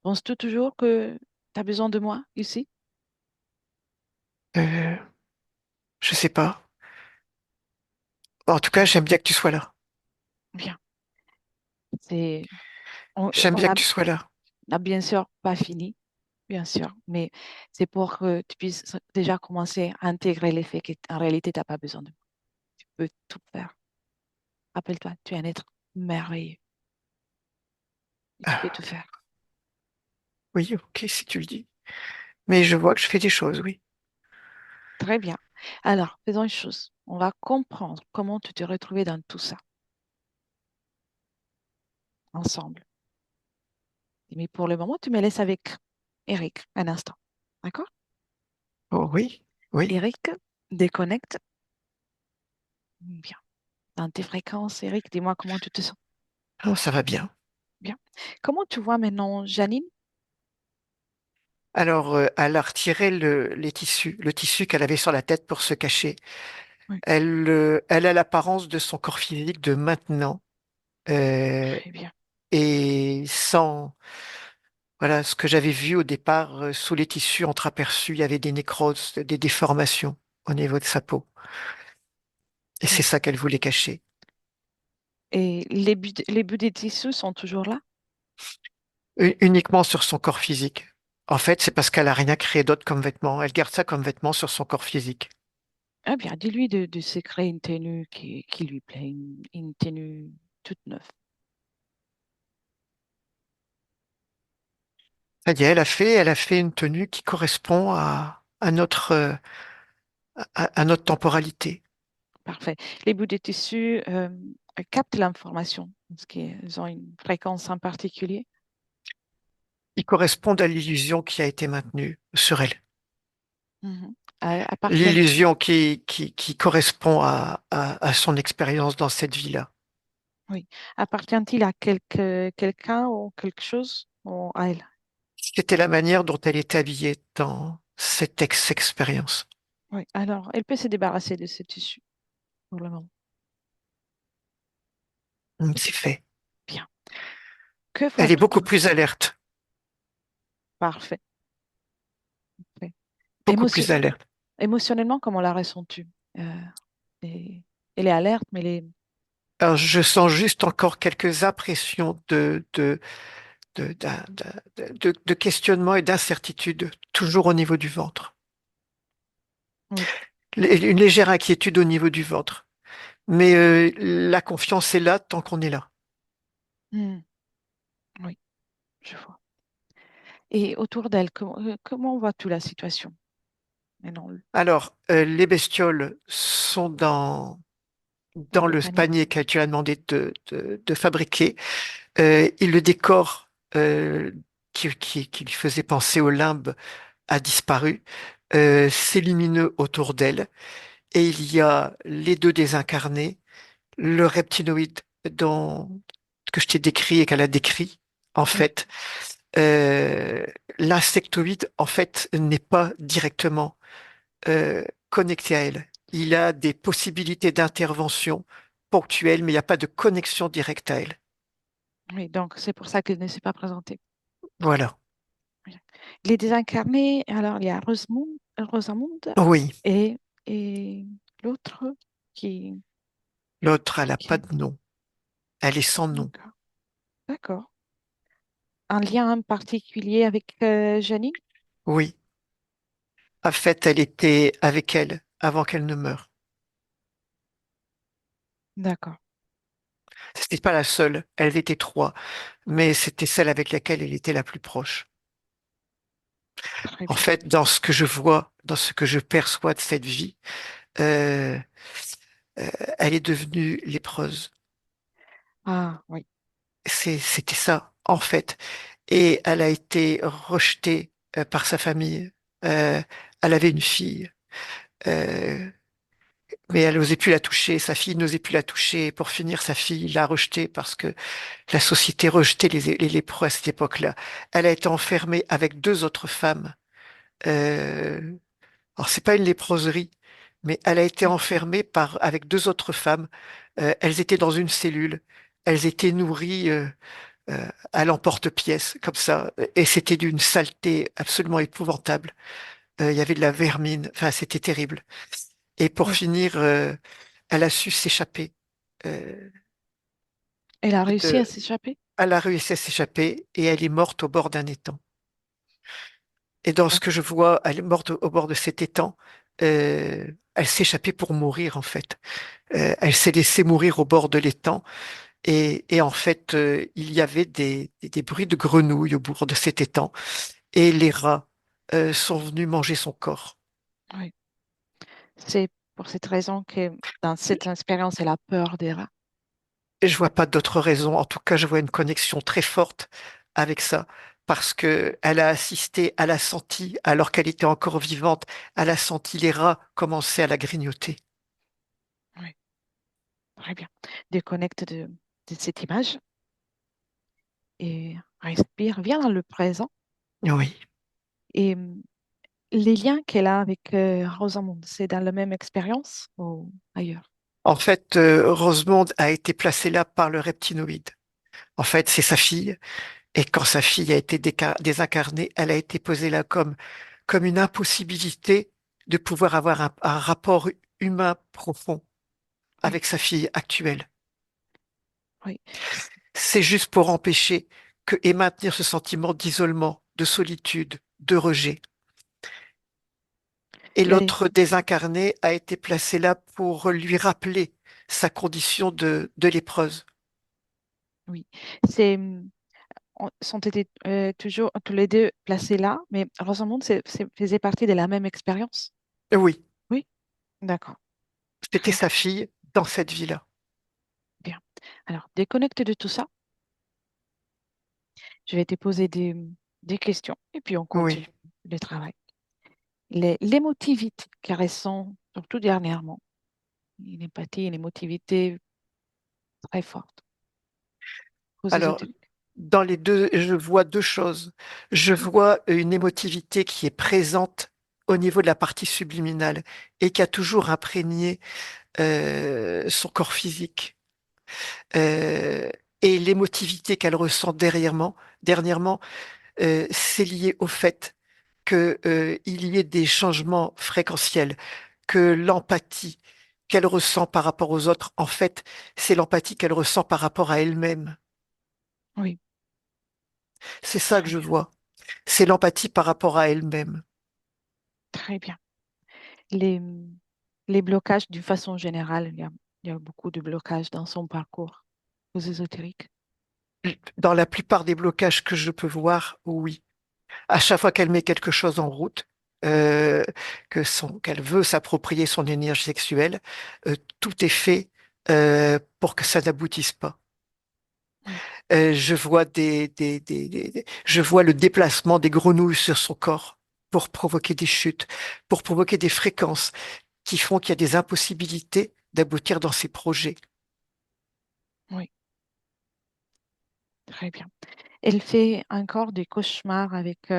Speaker 2: Penses-tu toujours que tu as besoin de moi ici?
Speaker 3: Euh, je sais pas. En tout cas,
Speaker 2: Bien,
Speaker 3: j'aime bien que tu sois là.
Speaker 2: bien. C'est,
Speaker 3: J'aime
Speaker 2: on
Speaker 3: bien que
Speaker 2: a,
Speaker 3: tu sois là.
Speaker 2: n'a bien sûr pas fini, bien sûr, mais c'est pour que tu puisses déjà commencer à intégrer les faits qu'en réalité, tu n'as pas besoin de moi. Tu peux tout faire. Rappelle-toi, tu es un être merveilleux et tu peux tout
Speaker 3: Ah,
Speaker 2: faire.
Speaker 3: oui, ok, si tu le dis. Mais je vois que je fais des choses, oui.
Speaker 2: Très bien. Alors, faisons une chose. On va comprendre comment tu t'es retrouvé dans tout ça, ensemble. Mais pour le moment, tu me laisses avec Eric un instant. D'accord?
Speaker 3: Oh oui, oui.
Speaker 2: Eric, déconnecte. Bien. Dans tes fréquences, Eric, dis-moi comment tu te sens.
Speaker 3: Oh, ça va bien.
Speaker 2: Bien. Comment tu vois maintenant Janine?
Speaker 3: Alors, elle a retiré les tissus, le tissu qu'elle avait sur la tête pour se cacher.
Speaker 2: Oui,
Speaker 3: Elle a l'apparence de son corps physique de maintenant, euh,
Speaker 2: très bien.
Speaker 3: et sans, voilà, ce que j'avais vu au départ, sous les tissus entreaperçus, il y avait des nécroses, des déformations au niveau de sa peau. Et c'est
Speaker 2: Oui.
Speaker 3: ça qu'elle voulait cacher.
Speaker 2: Et les bouts des tissus sont toujours là?
Speaker 3: Uniquement sur son corps physique. En fait, c'est parce qu'elle a rien créé d'autre comme vêtement. Elle garde ça comme vêtement sur son corps physique.
Speaker 2: Ah bien, dis-lui de se créer une tenue qui lui plaît, une tenue toute neuve.
Speaker 3: C'est-à-dire, elle a fait une tenue qui correspond à notre, à notre temporalité.
Speaker 2: Parfait. Les bouts de tissu captent l'information parce qu'ils ont une fréquence en particulier.
Speaker 3: Ils correspondent à l'illusion qui a été maintenue sur elle.
Speaker 2: Mhm. Appartiennent,
Speaker 3: L'illusion qui correspond à son expérience dans cette vie-là.
Speaker 2: oui. Appartient-il à quelqu'un ou quelque chose ou à elle?
Speaker 3: C'était la manière dont elle était habillée dans cette expérience.
Speaker 2: Oui. Alors, elle peut se débarrasser de ce tissu pour le moment.
Speaker 3: C'est fait.
Speaker 2: Bien. Que
Speaker 3: Elle est
Speaker 2: feras-tu
Speaker 3: beaucoup
Speaker 2: comme
Speaker 3: plus alerte.
Speaker 2: parfait? Parfait.
Speaker 3: Beaucoup plus alerte.
Speaker 2: Émotionnellement, comment la ressens-tu? Et- elle est alerte, mais elle est...
Speaker 3: Alors, je sens juste encore quelques impressions de questionnement et d'incertitude, toujours au niveau du ventre.
Speaker 2: Oui.
Speaker 3: Une légère inquiétude au niveau du ventre. Mais la confiance est là tant qu'on est là.
Speaker 2: Hmm. Oui, je vois. Et autour d'elle, comment vois-tu la situation? Mais non,
Speaker 3: Alors, les bestioles sont
Speaker 2: dans
Speaker 3: dans
Speaker 2: le
Speaker 3: le
Speaker 2: panier.
Speaker 3: panier que tu as demandé de fabriquer. Et le décor qui lui faisait penser au limbe a disparu. C'est lumineux autour d'elle. Et il y a les deux désincarnés, le reptiloïde que je t'ai décrit et qu'elle a décrit, en
Speaker 2: Oui,
Speaker 3: fait. L'insectoïde, en fait, n'est pas directement connecté à elle. Il a des possibilités d'intervention ponctuelles, mais il n'y a pas de connexion directe à elle.
Speaker 2: oui, donc c'est pour ça qu'elle ne s'est pas présentée.
Speaker 3: Voilà.
Speaker 2: Oui. Les désincarnés, alors il y a Rosamunde
Speaker 3: Oui,
Speaker 2: et, et l'autre qui...
Speaker 3: l'autre, elle n'a pas
Speaker 2: qui...
Speaker 3: de nom. Elle est sans nom.
Speaker 2: D'accord. D'accord. Un lien particulier avec Janine?
Speaker 3: Oui. En fait, elle était avec elle avant qu'elle ne meure.
Speaker 2: D'accord.
Speaker 3: C'était pas la seule. Elles étaient trois, mais c'était celle avec laquelle elle était la plus proche.
Speaker 2: Très
Speaker 3: En
Speaker 2: bien.
Speaker 3: fait, dans ce que je vois, dans ce que je perçois de cette vie, euh, euh, elle est devenue lépreuse.
Speaker 2: Ah oui.
Speaker 3: C'était ça, en fait. Et elle a été rejetée par sa famille. Elle avait une fille, euh, mais elle n'osait plus la toucher. Sa fille n'osait plus la toucher. Et pour finir, sa fille l'a rejetée parce que la société rejetait les lépreux à cette époque-là. Elle a été enfermée avec deux autres femmes. Euh, alors, c'est pas une léproserie, mais elle a été
Speaker 2: Oui.
Speaker 3: enfermée avec deux autres femmes. Elles étaient dans une cellule. Elles étaient nourries à l'emporte-pièce, comme ça. Et c'était d'une saleté absolument épouvantable. Il y avait de la vermine. Enfin, c'était terrible. Et pour
Speaker 2: Oui.
Speaker 3: finir, elle a su s'échapper. euh,
Speaker 2: Elle a réussi à
Speaker 3: de...
Speaker 2: s'échapper?
Speaker 3: Elle a réussi à s'échapper et elle est morte au bord d'un étang. Et dans ce que je vois, elle est morte au bord de cet étang. Elle s'est échappée pour mourir, en fait. Elle s'est laissée mourir au bord de l'étang. Et en fait, il y avait des bruits de grenouilles au bord de cet étang. Et les rats, sont venus manger son corps.
Speaker 2: Oui. C'est pour cette raison que dans cette expérience, elle a peur des rats.
Speaker 3: Et je vois pas d'autre raison. En tout cas, je vois une connexion très forte avec ça. Parce que elle a assisté, elle a senti, alors qu'elle était encore vivante, elle a senti les rats commencer à la grignoter.
Speaker 2: Oui, très bien. Déconnecte de cette image et respire, viens dans le présent.
Speaker 3: Oui.
Speaker 2: Et les liens qu'elle a avec Rosamond, c'est dans la même expérience ou ailleurs?
Speaker 3: En fait, Rosemonde a été placée là par le reptinoïde. En fait, c'est sa fille. Et quand sa fille a été désincarnée, elle a été posée là comme une impossibilité de pouvoir avoir un rapport humain profond
Speaker 2: Oui,
Speaker 3: avec sa fille actuelle.
Speaker 2: oui.
Speaker 3: C'est juste pour empêcher et maintenir ce sentiment d'isolement, de solitude, de rejet. Et
Speaker 2: Il y a des-
Speaker 3: l'autre désincarné a été placé là pour lui rappeler sa condition de lépreuse.
Speaker 2: oui. C'est, sont été toujours tous les deux placés là, mais Rosamond faisait partie de la même expérience.
Speaker 3: Oui,
Speaker 2: Oui, d'accord.
Speaker 3: c'était
Speaker 2: Très
Speaker 3: sa
Speaker 2: bien.
Speaker 3: fille dans cette vie-là.
Speaker 2: Bien. Alors, déconnecte de tout ça. Je vais te poser des questions et puis on
Speaker 3: Oui,
Speaker 2: continue le travail. L'émotivité qu'elle ressent, surtout dernièrement, une empathie, une émotivité très forte aux
Speaker 3: alors,
Speaker 2: ésotériques.
Speaker 3: dans les deux, je vois deux choses. Je vois une émotivité qui est présente au niveau de la partie subliminale et qui a toujours imprégné son corps physique. Euh, et l'émotivité qu'elle ressent dernièrement, c'est lié au fait que, il y ait des changements fréquentiels, que l'empathie qu'elle ressent par rapport aux autres, en fait, c'est l'empathie qu'elle ressent par rapport à elle-même.
Speaker 2: Oui,
Speaker 3: C'est ça que
Speaker 2: très
Speaker 3: je
Speaker 2: bien,
Speaker 3: vois. C'est l'empathie par rapport à elle-même.
Speaker 2: très bien. Les, les blocages, d'une façon générale, il y a beaucoup de blocages dans son parcours aux ésotériques.
Speaker 3: Dans la plupart des blocages que je peux voir, oui. À chaque fois qu'elle met quelque chose en route, euh, qu'elle veut s'approprier son énergie sexuelle, tout est fait pour que ça n'aboutisse pas.
Speaker 2: Oui,
Speaker 3: Je vois je vois le déplacement des grenouilles sur son corps pour provoquer des chutes, pour provoquer des fréquences qui font qu'il y a des impossibilités d'aboutir dans ses projets.
Speaker 2: oui, très bien. Elle fait encore des cauchemars avec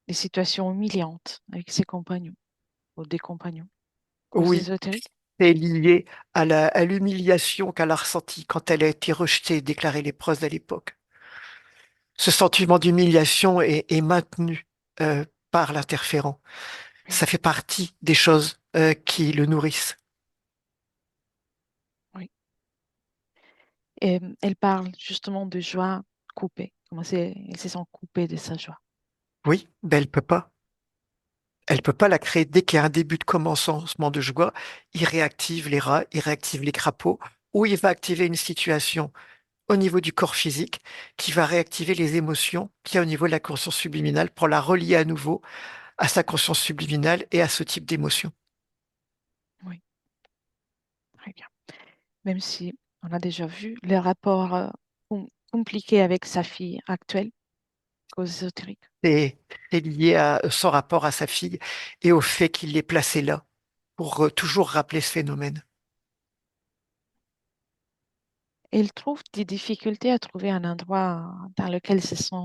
Speaker 2: des situations humiliantes avec ses compagnons ou des compagnons aux
Speaker 3: Oui,
Speaker 2: ésotériques.
Speaker 3: c'est lié à l'humiliation qu'elle a ressentie quand elle a été rejetée et déclarée lépreuse à l'époque. Ce sentiment d'humiliation est maintenu par l'interférent.
Speaker 2: Oui,
Speaker 3: Ça fait partie des choses qui le nourrissent.
Speaker 2: oui. Et elle parle justement de joie coupée, comment elle se sent coupée de sa joie.
Speaker 3: Oui, ben elle peut pas. Elle peut pas la créer dès qu'il y a un début de commencement de joie. Il réactive les rats, il réactive les crapauds, ou il va activer une situation au niveau du corps physique qui va réactiver les émotions qu'il y a au niveau de la conscience subliminale pour la relier à nouveau à sa conscience subliminale et à ce type d'émotion.
Speaker 2: Oui, très bien. Même si on a déjà vu le rapport compliqué avec sa fille actuelle, aux ésotériques.
Speaker 3: Et c'est lié à son rapport à sa fille et au fait qu'il l'ait placée là pour toujours rappeler ce phénomène.
Speaker 2: Elle trouve des difficultés à trouver un endroit dans lequel se sent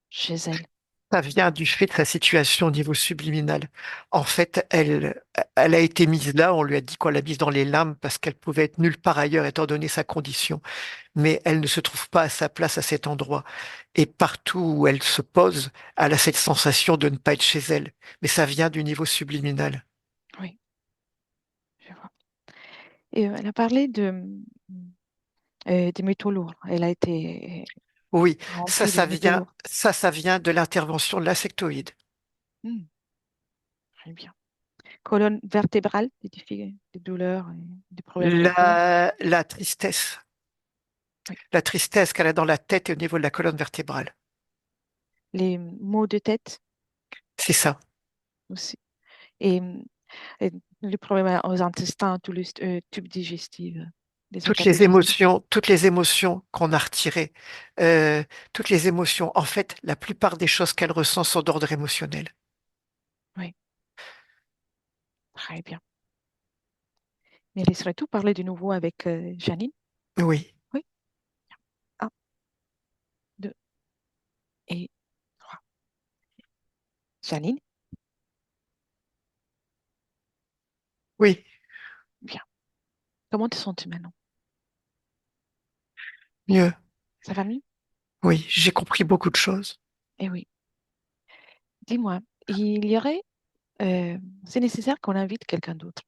Speaker 2: chez elle.
Speaker 3: Ça vient du fait de sa situation au niveau subliminal. En fait, elle a été mise là, on lui a dit qu'on l'a mise dans les limbes parce qu'elle pouvait être nulle part ailleurs étant donné sa condition. Mais elle ne se trouve pas à sa place à cet endroit. Et partout où elle se pose, elle a cette sensation de ne pas être chez elle. Mais ça vient du niveau subliminal.
Speaker 2: Oui, je vois. Et elle a parlé des métaux lourds. Elle a été
Speaker 3: Oui,
Speaker 2: rempli de métaux lourds.
Speaker 3: ça vient de l'intervention de l'insectoïde.
Speaker 2: Hmm, très bien. Colonne vertébrale, des douleurs, et des problèmes au cœur.
Speaker 3: La tristesse.
Speaker 2: Oui.
Speaker 3: La tristesse qu'elle a dans la tête et au niveau de la colonne vertébrale.
Speaker 2: Les maux de tête
Speaker 3: C'est ça.
Speaker 2: aussi. Et, et les problèmes aux intestins, tout le tube digestif, les organes digestifs.
Speaker 3: Toutes les émotions qu'on a retirées, euh, toutes les émotions. En fait, la plupart des choses qu'elle ressent sont d'ordre émotionnel.
Speaker 2: Oui, très bien. Mais laisserait tout parler de nouveau avec Janine?
Speaker 3: Oui,
Speaker 2: Oui. Un, deux et trois. Janine,
Speaker 3: oui,
Speaker 2: bien. Comment te sens-tu maintenant?
Speaker 3: mieux.
Speaker 2: Ça va mieux?
Speaker 3: Oui, j'ai compris beaucoup de choses.
Speaker 2: Eh oui. Dis-moi, il y aurait, euh, c'est nécessaire qu'on invite quelqu'un d'autre.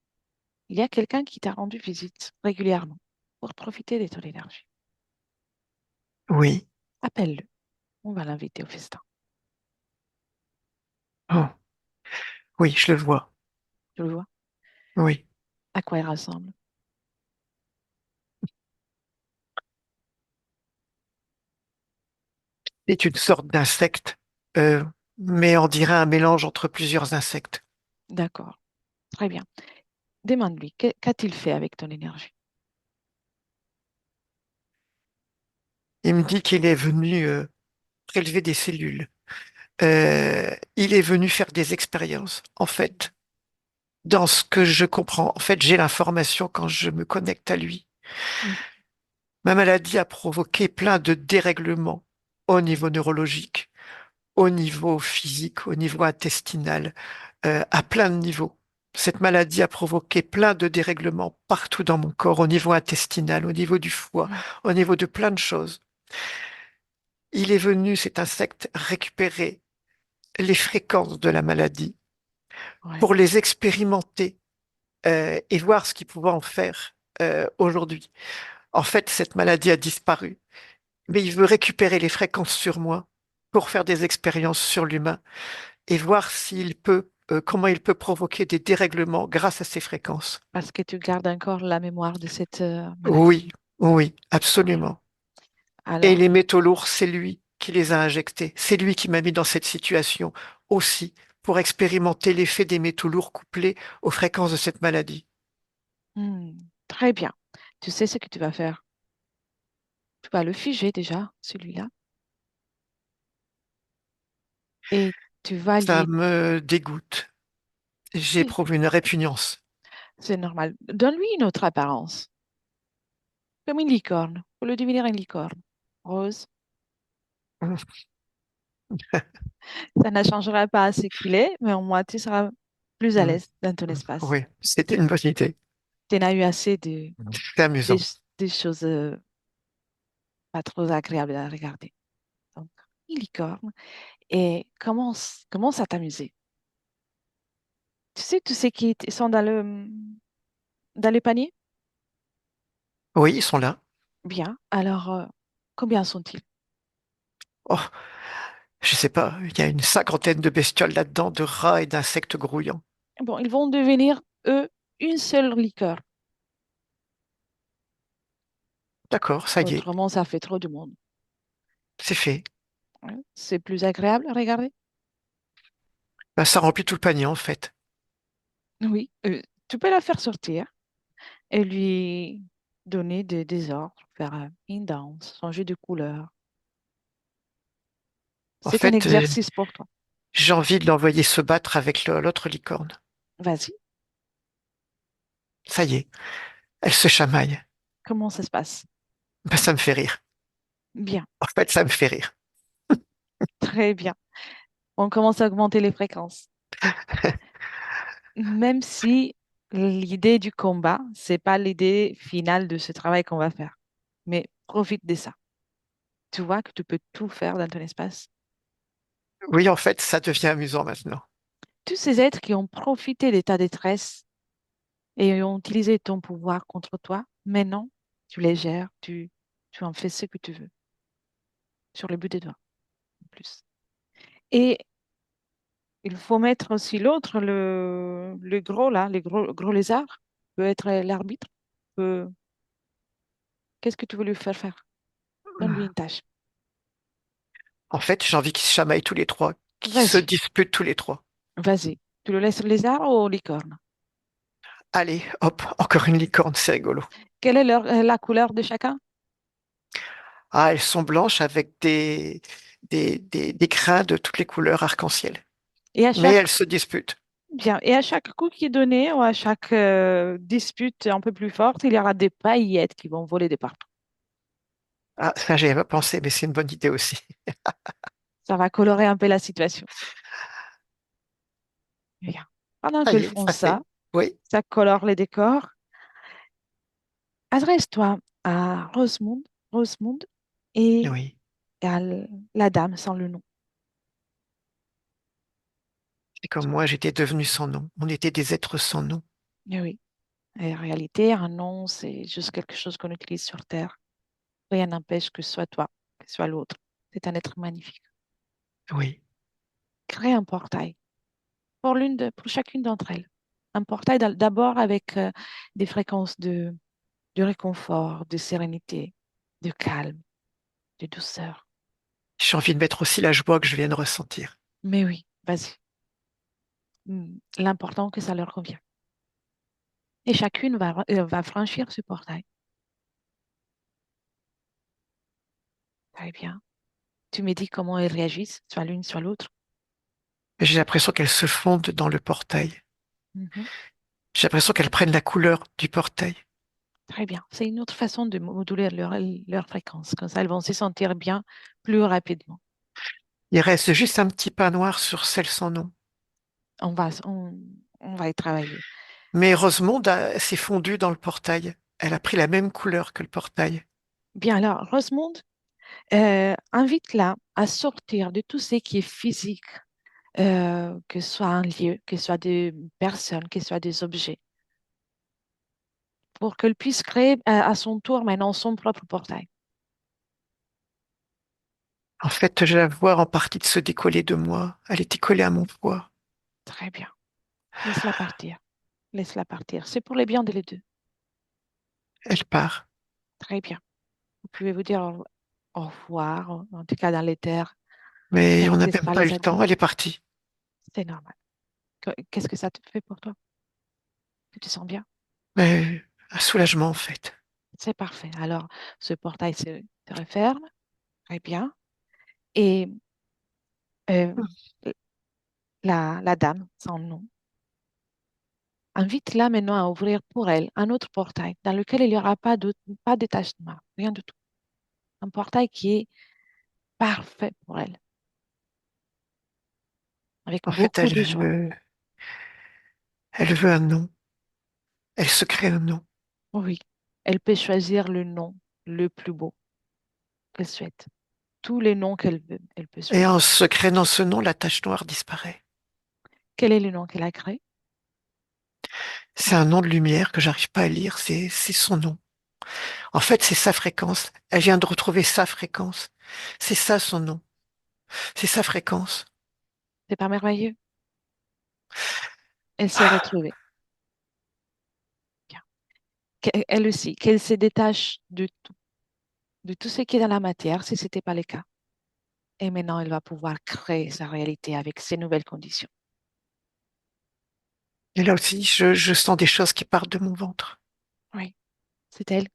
Speaker 2: Il y a quelqu'un qui t'a rendu visite régulièrement pour profiter de ton énergie.
Speaker 3: Oui.
Speaker 2: Appelle-le. On va l'inviter au festin.
Speaker 3: Oh, oui, je le vois.
Speaker 2: Tu le vois?
Speaker 3: Oui.
Speaker 2: À quoi il ressemble?
Speaker 3: C'est une sorte d'insecte, euh, mais on dirait un mélange entre plusieurs insectes.
Speaker 2: D'accord. Très bien. Demande-lui, qu'a-t-il fait avec ton énergie?
Speaker 3: Il me dit qu'il est venu prélever des cellules. Il est venu faire des expériences. En fait, dans ce que je comprends, en fait, j'ai l'information quand je me connecte à lui.
Speaker 2: Oui,
Speaker 3: Ma maladie a provoqué plein de dérèglements au niveau neurologique, au niveau physique, au niveau intestinal, à plein de niveaux. Cette maladie a provoqué plein de dérèglements partout dans mon corps, au niveau intestinal, au niveau du foie,
Speaker 2: oui,
Speaker 3: au niveau de plein de choses. Il est venu, cet insecte, récupérer les fréquences de la maladie
Speaker 2: oui.
Speaker 3: pour les expérimenter et voir ce qu'il pouvait en faire aujourd'hui. En fait, cette maladie a disparu, mais il veut récupérer les fréquences sur moi pour faire des expériences sur l'humain et voir comment il peut provoquer des dérèglements grâce à ces fréquences.
Speaker 2: Parce que tu gardes encore la mémoire de cette maladie.
Speaker 3: Oui, oui,
Speaker 2: Oui.
Speaker 3: absolument. Et
Speaker 2: Alors,
Speaker 3: les métaux lourds, c'est lui qui les a injectés. C'est lui qui m'a mis dans cette situation aussi pour expérimenter l'effet des métaux lourds couplés aux fréquences de cette maladie.
Speaker 2: hmm, très bien. Tu sais ce que tu vas faire. Tu vas le figer déjà, celui-là, et tu vas
Speaker 3: Ça
Speaker 2: lui...
Speaker 3: me dégoûte.
Speaker 2: Oui,
Speaker 3: J'éprouve une répugnance.
Speaker 2: c'est normal. Donne-lui une autre apparence, comme une licorne. Faut le devenir une licorne. Rose. Ça ne changera pas à ce qu'il est, mais au moins tu seras plus à
Speaker 3: Mm.
Speaker 2: l'aise dans ton espace.
Speaker 3: Oui, c'est une bonne idée.
Speaker 2: Tu n'as eu assez
Speaker 3: C'est
Speaker 2: des,
Speaker 3: amusant.
Speaker 2: des choses pas trop agréables à regarder. Donc, une licorne et commence à t'amuser. Tu sais, tous ceux qui sont dans le panier?
Speaker 3: Oui, ils sont là.
Speaker 2: Bien. Alors, combien sont-ils?
Speaker 3: Oh, je sais pas, il y a une cinquantaine de bestioles là-dedans, de rats et d'insectes grouillants.
Speaker 2: Bon, ils vont devenir, eux, une seule licorne.
Speaker 3: D'accord, ça y est,
Speaker 2: Autrement, ça fait trop de monde.
Speaker 3: c'est fait.
Speaker 2: Hein. C'est plus agréable à regarder?
Speaker 3: Ben, ça remplit tout le panier en fait.
Speaker 2: Oui. Tu peux la faire sortir et lui donner des ordres, faire une danse, changer de couleur.
Speaker 3: En
Speaker 2: C'est un
Speaker 3: fait,
Speaker 2: exercice pour toi.
Speaker 3: j'ai envie de l'envoyer se battre avec l'autre licorne.
Speaker 2: Vas-y.
Speaker 3: Ça y est, elle se chamaille.
Speaker 2: Comment ça se passe?
Speaker 3: Ben, ça me fait rire.
Speaker 2: Bien.
Speaker 3: En fait, ça me fait rire.
Speaker 2: Très bien. On commence à augmenter les fréquences. Même si l'idée du combat, c'est pas l'idée finale de ce travail qu'on va faire. Mais profite de ça. Tu vois que tu peux tout faire dans ton espace.
Speaker 3: Oui, en fait, ça devient amusant maintenant.
Speaker 2: Tous ces êtres qui ont profité de ta détresse et ont utilisé ton pouvoir contre toi, maintenant, tu les gères, tu en fais ce que tu veux. sur le bout des doigts, en plus. Et il faut mettre aussi l'autre, le gros là, le gros lézard, peut être l'arbitre. Qu'est-ce que tu veux lui faire faire? Donne-lui une tâche.
Speaker 3: En fait, j'ai envie qu'ils se chamaillent tous les trois, qu'ils se
Speaker 2: Vas-y,
Speaker 3: disputent tous les trois.
Speaker 2: vas-y. Tu le laisses lézard ou licorne?
Speaker 3: Allez, hop, encore une licorne, c'est rigolo.
Speaker 2: Quelle est la couleur de chacun?
Speaker 3: Ah, elles sont blanches avec des crins de toutes les couleurs arc-en-ciel.
Speaker 2: Et à
Speaker 3: Mais
Speaker 2: chaque,
Speaker 3: elles se disputent.
Speaker 2: bien, et à chaque coup qui est donné ou à chaque dispute un peu plus forte, il y aura des paillettes qui vont voler de partout.
Speaker 3: Ah, ça, j'y avais pas pensé, mais c'est une bonne idée aussi.
Speaker 2: Ça va colorer un peu la situation. Bien. Pendant
Speaker 3: Ça
Speaker 2: qu'ils
Speaker 3: y est,
Speaker 2: font
Speaker 3: ça
Speaker 2: ça,
Speaker 3: fait. Oui,
Speaker 2: ça colore les décors. Adresse-toi à Rosemonde et
Speaker 3: oui.
Speaker 2: à la dame sans le nom.
Speaker 3: Et comme moi, j'étais devenu sans nom. On était des êtres sans nom.
Speaker 2: Eh oui. Et en réalité, un nom, c'est juste quelque chose qu'on utilise sur Terre. Rien n'empêche que ce soit toi, que ce soit l'autre. C'est un être magnifique.
Speaker 3: Oui.
Speaker 2: Crée un portail pour chacune d'entre elles. Un portail d'abord avec des fréquences de réconfort, de sérénité, de calme, de douceur.
Speaker 3: J'ai envie de mettre aussi la joie que je viens de ressentir.
Speaker 2: Mais oui, vas-y. L'important que ça leur convient. Et chacune va franchir ce portail. Très bien. Tu me dis comment elles réagissent, soit l'une, soit l'autre.
Speaker 3: J'ai l'impression qu'elles se fondent dans le portail.
Speaker 2: Mhm.
Speaker 3: J'ai l'impression qu'elles prennent la couleur du portail.
Speaker 2: Très bien. C'est une autre façon de moduler leur fréquence. Comme ça, elles vont se sentir bien plus rapidement.
Speaker 3: Il reste juste un petit pain noir sur celle sans nom.
Speaker 2: On va, on, on va y travailler.
Speaker 3: Mais Rosemonde s'est fondue dans le portail. Elle a pris la même couleur que le portail.
Speaker 2: Bien, alors, Rosemonde, invite-la à sortir de tout ce qui est physique, que ce soit un lieu, que ce soit des personnes, que ce soit des objets, pour qu'elle puisse créer à son tour maintenant son propre portail.
Speaker 3: En fait, je la vois en partie de se décoller de moi. Elle était collée à mon poids.
Speaker 2: Très bien. Laisse-la partir. Laisse-la partir. C'est pour les bien des deux.
Speaker 3: Elle part.
Speaker 2: Très bien. Vous pouvez vous dire au revoir, en tout cas dans les terres.
Speaker 3: Mais on n'a
Speaker 2: N'attise
Speaker 3: même
Speaker 2: pas
Speaker 3: pas eu
Speaker 2: les
Speaker 3: le
Speaker 2: animaux.
Speaker 3: temps. Elle est partie.
Speaker 2: C'est normal. Qu'est-ce que ça te fait pour toi? Tu te sens bien?
Speaker 3: Mais un soulagement, en fait.
Speaker 2: C'est parfait. Alors, ce portail se referme. Très bien. Et euh, la dame, sans nom, invite-la maintenant à ouvrir pour elle un autre portail dans lequel il n'y aura pas de taches noires, rien du tout. Un portail qui est parfait pour elle, avec
Speaker 3: En fait,
Speaker 2: beaucoup de joie.
Speaker 3: elle veut un nom. Elle se crée un nom.
Speaker 2: Oui, elle peut choisir le nom le plus beau qu'elle souhaite. Tous les noms qu'elle veut, elle peut
Speaker 3: Et en
Speaker 2: choisir.
Speaker 3: se créant ce nom, la tache noire disparaît.
Speaker 2: Quel est le nom qu'elle a créé?
Speaker 3: C'est un nom de lumière que j'arrive pas à lire. C'est son nom. En fait, c'est sa fréquence. Elle vient de retrouver sa fréquence. C'est ça son nom. C'est sa fréquence.
Speaker 2: C'est pas merveilleux? Elle s'est
Speaker 3: Ah,
Speaker 2: retrouvée. Bien. Elle aussi, qu'elle se détache de tout ce qui est dans la matière, si ce n'était pas le cas. Et maintenant, elle va pouvoir créer sa réalité avec ces nouvelles conditions.
Speaker 3: et là aussi, je sens des choses qui partent de mon ventre.
Speaker 2: Oui, c'est elle.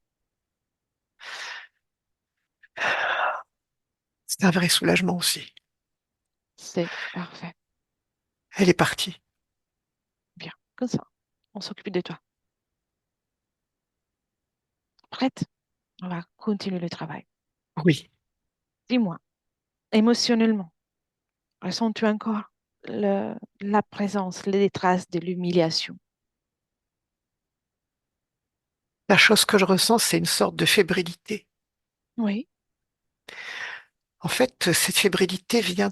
Speaker 3: C'est un vrai soulagement aussi.
Speaker 2: C'est parfait.
Speaker 3: Elle est partie.
Speaker 2: Bien. Comme ça, on s'occupe de toi. Prête? On va continuer le travail.
Speaker 3: Oui.
Speaker 2: Dis-moi, émotionnellement, ressens-tu encore la présence, les traces de l'humiliation?
Speaker 3: La chose que je ressens, c'est une sorte de fébrilité.
Speaker 2: Oui.
Speaker 3: En fait, cette fébrilité vient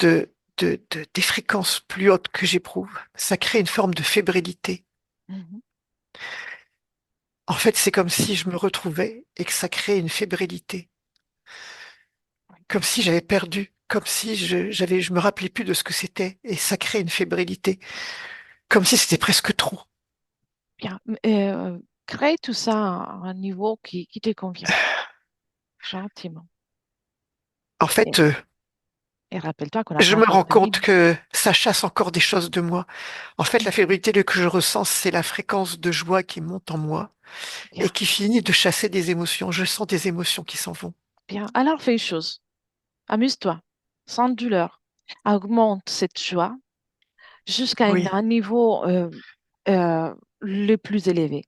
Speaker 3: des fréquences plus hautes que j'éprouve. Ça crée une forme de fébrilité.
Speaker 2: Mhm.
Speaker 3: En fait, c'est comme si je me retrouvais et que ça créait une fébrilité,
Speaker 2: Oui.
Speaker 3: comme si j'avais perdu, comme si je me rappelais plus de ce que c'était et ça crée une fébrilité, comme si c'était presque trop.
Speaker 2: Bien. Crée tout ça à un niveau qui te convient, gentiment.
Speaker 3: En
Speaker 2: Et,
Speaker 3: fait,
Speaker 2: et rappelle-toi qu'on n'a
Speaker 3: je
Speaker 2: pas
Speaker 3: me
Speaker 2: encore
Speaker 3: rends compte
Speaker 2: terminé.
Speaker 3: que ça chasse encore des choses de moi. En fait, la
Speaker 2: Mhm.
Speaker 3: fébrilité que je ressens, c'est la fréquence de joie qui monte en moi et
Speaker 2: Bien,
Speaker 3: qui finit de chasser des émotions. Je sens des émotions qui s'en vont.
Speaker 2: bien. Alors fais une chose. Amuse-toi, sans douleur. Augmente cette joie jusqu'à
Speaker 3: Oui.
Speaker 2: un niveau le plus élevé,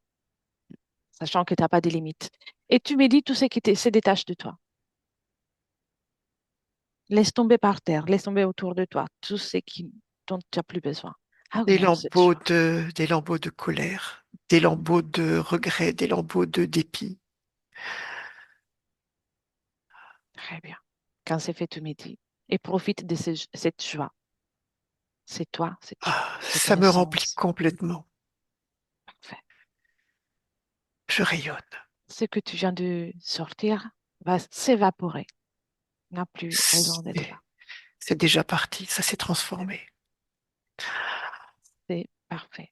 Speaker 2: sachant que tu n'as pas de limites. Et tu médites tout ce se détache de toi. Laisse tomber par terre, laisse tomber autour de toi tout ce dont tu n'as plus besoin. Augmente cette joie.
Speaker 3: Des lambeaux de colère, des lambeaux de regret, des lambeaux de dépit.
Speaker 2: Très bien. Quand c'est fait, tu médites et profite de cette joie. C'est toi,
Speaker 3: Ah,
Speaker 2: c'est ton
Speaker 3: ça me remplit
Speaker 2: essence.
Speaker 3: complètement.
Speaker 2: Parfait.
Speaker 3: Je rayonne.
Speaker 2: Ce que tu viens de sortir va s'évaporer. N'a plus raison d'être là.
Speaker 3: C'est c'est déjà parti, ça s'est transformé.
Speaker 2: C'est parfait.